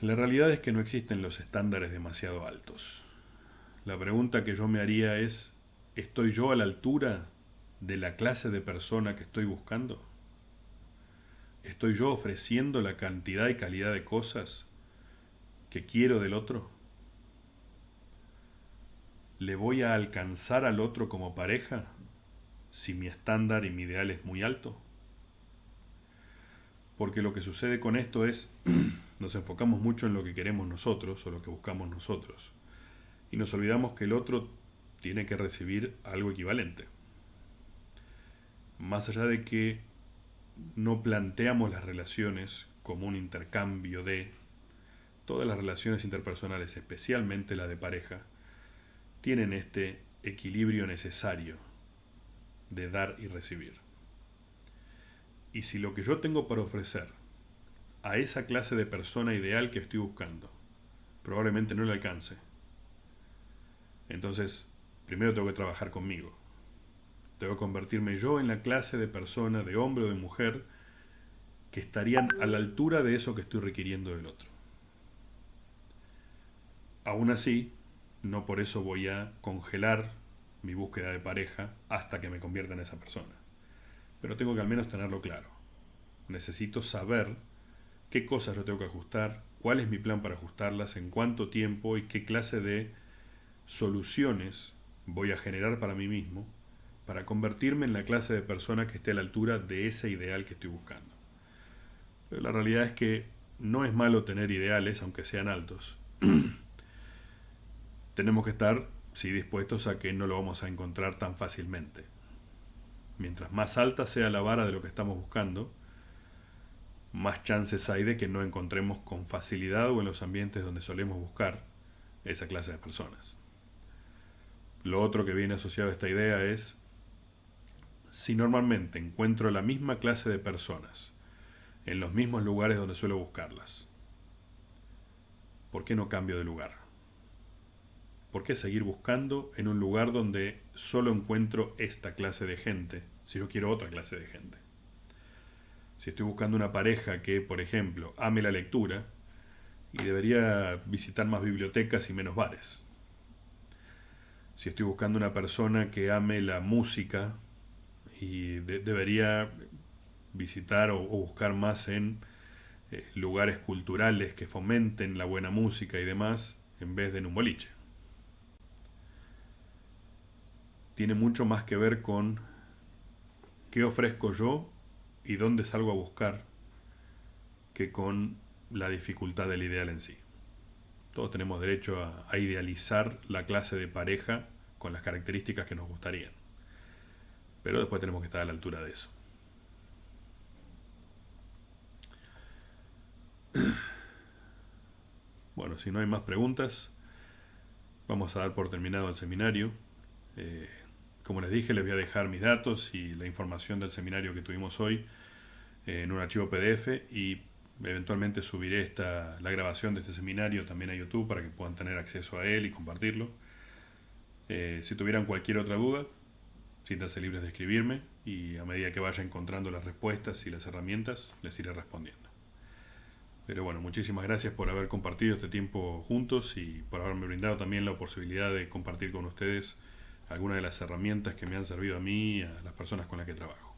A: La realidad es que no existen los estándares demasiado altos. La pregunta que yo me haría es, ¿estoy yo a la altura de la clase de persona que estoy buscando? ¿Estoy yo ofreciendo la cantidad y calidad de cosas que quiero del otro? ¿Le voy a alcanzar al otro como pareja si mi estándar y mi ideal es muy alto? Porque lo que sucede con esto es, nos enfocamos mucho en lo que queremos nosotros o lo que buscamos nosotros. Y nos olvidamos que el otro tiene que recibir algo equivalente. Más allá de que no planteamos las relaciones como un intercambio de, todas las relaciones interpersonales, especialmente la de pareja, tienen este equilibrio necesario de dar y recibir. Y si lo que yo tengo para ofrecer a esa clase de persona ideal que estoy buscando probablemente no le alcance, entonces primero tengo que trabajar conmigo. Tengo que convertirme yo en la clase de persona, de hombre o de mujer, que estarían a la altura de eso que estoy requiriendo del otro. Aún así, no por eso voy a congelar mi búsqueda de pareja hasta que me convierta en esa persona. Pero tengo que al menos tenerlo claro. Necesito saber qué cosas yo tengo que ajustar, cuál es mi plan para ajustarlas, en cuánto tiempo y qué clase de soluciones voy a generar para mí mismo para convertirme en la clase de persona que esté a la altura de ese ideal que estoy buscando. Pero la realidad es que no es malo tener ideales, aunque sean altos. Tenemos que estar, sí, dispuestos a que no lo vamos a encontrar tan fácilmente. Mientras más alta sea la vara de lo que estamos buscando, más chances hay de que no encontremos con facilidad o en los ambientes donde solemos buscar esa clase de personas. Lo otro que viene asociado a esta idea es, si normalmente encuentro la misma clase de personas en los mismos lugares donde suelo buscarlas, ¿por qué no cambio de lugar? ¿Por qué seguir buscando en un lugar donde solo encuentro esta clase de gente si yo quiero otra clase de gente? Si estoy buscando una pareja que, por ejemplo, ame la lectura y debería visitar más bibliotecas y menos bares. Si estoy buscando una persona que ame la música y debería visitar o buscar más en lugares culturales que fomenten la buena música y demás en vez de en un boliche. Tiene mucho más que ver con qué ofrezco yo y dónde salgo a buscar que con la dificultad del ideal en sí. Todos tenemos derecho a idealizar la clase de pareja con las características que nos gustarían. Pero después tenemos que estar a la altura de eso. Bueno, si no hay más preguntas, vamos a dar por terminado el seminario. Como les dije, les voy a dejar mis datos y la información del seminario que tuvimos hoy en un archivo PDF y eventualmente subiré la grabación de este seminario también a YouTube para que puedan tener acceso a él y compartirlo. Si tuvieran cualquier otra duda, siéntanse libres de escribirme y a medida que vaya encontrando las respuestas y las herramientas, les iré respondiendo. Pero bueno, muchísimas gracias por haber compartido este tiempo juntos y por haberme brindado también la posibilidad de compartir con ustedes algunas de las herramientas que me han servido a mí y a las personas con las que trabajo.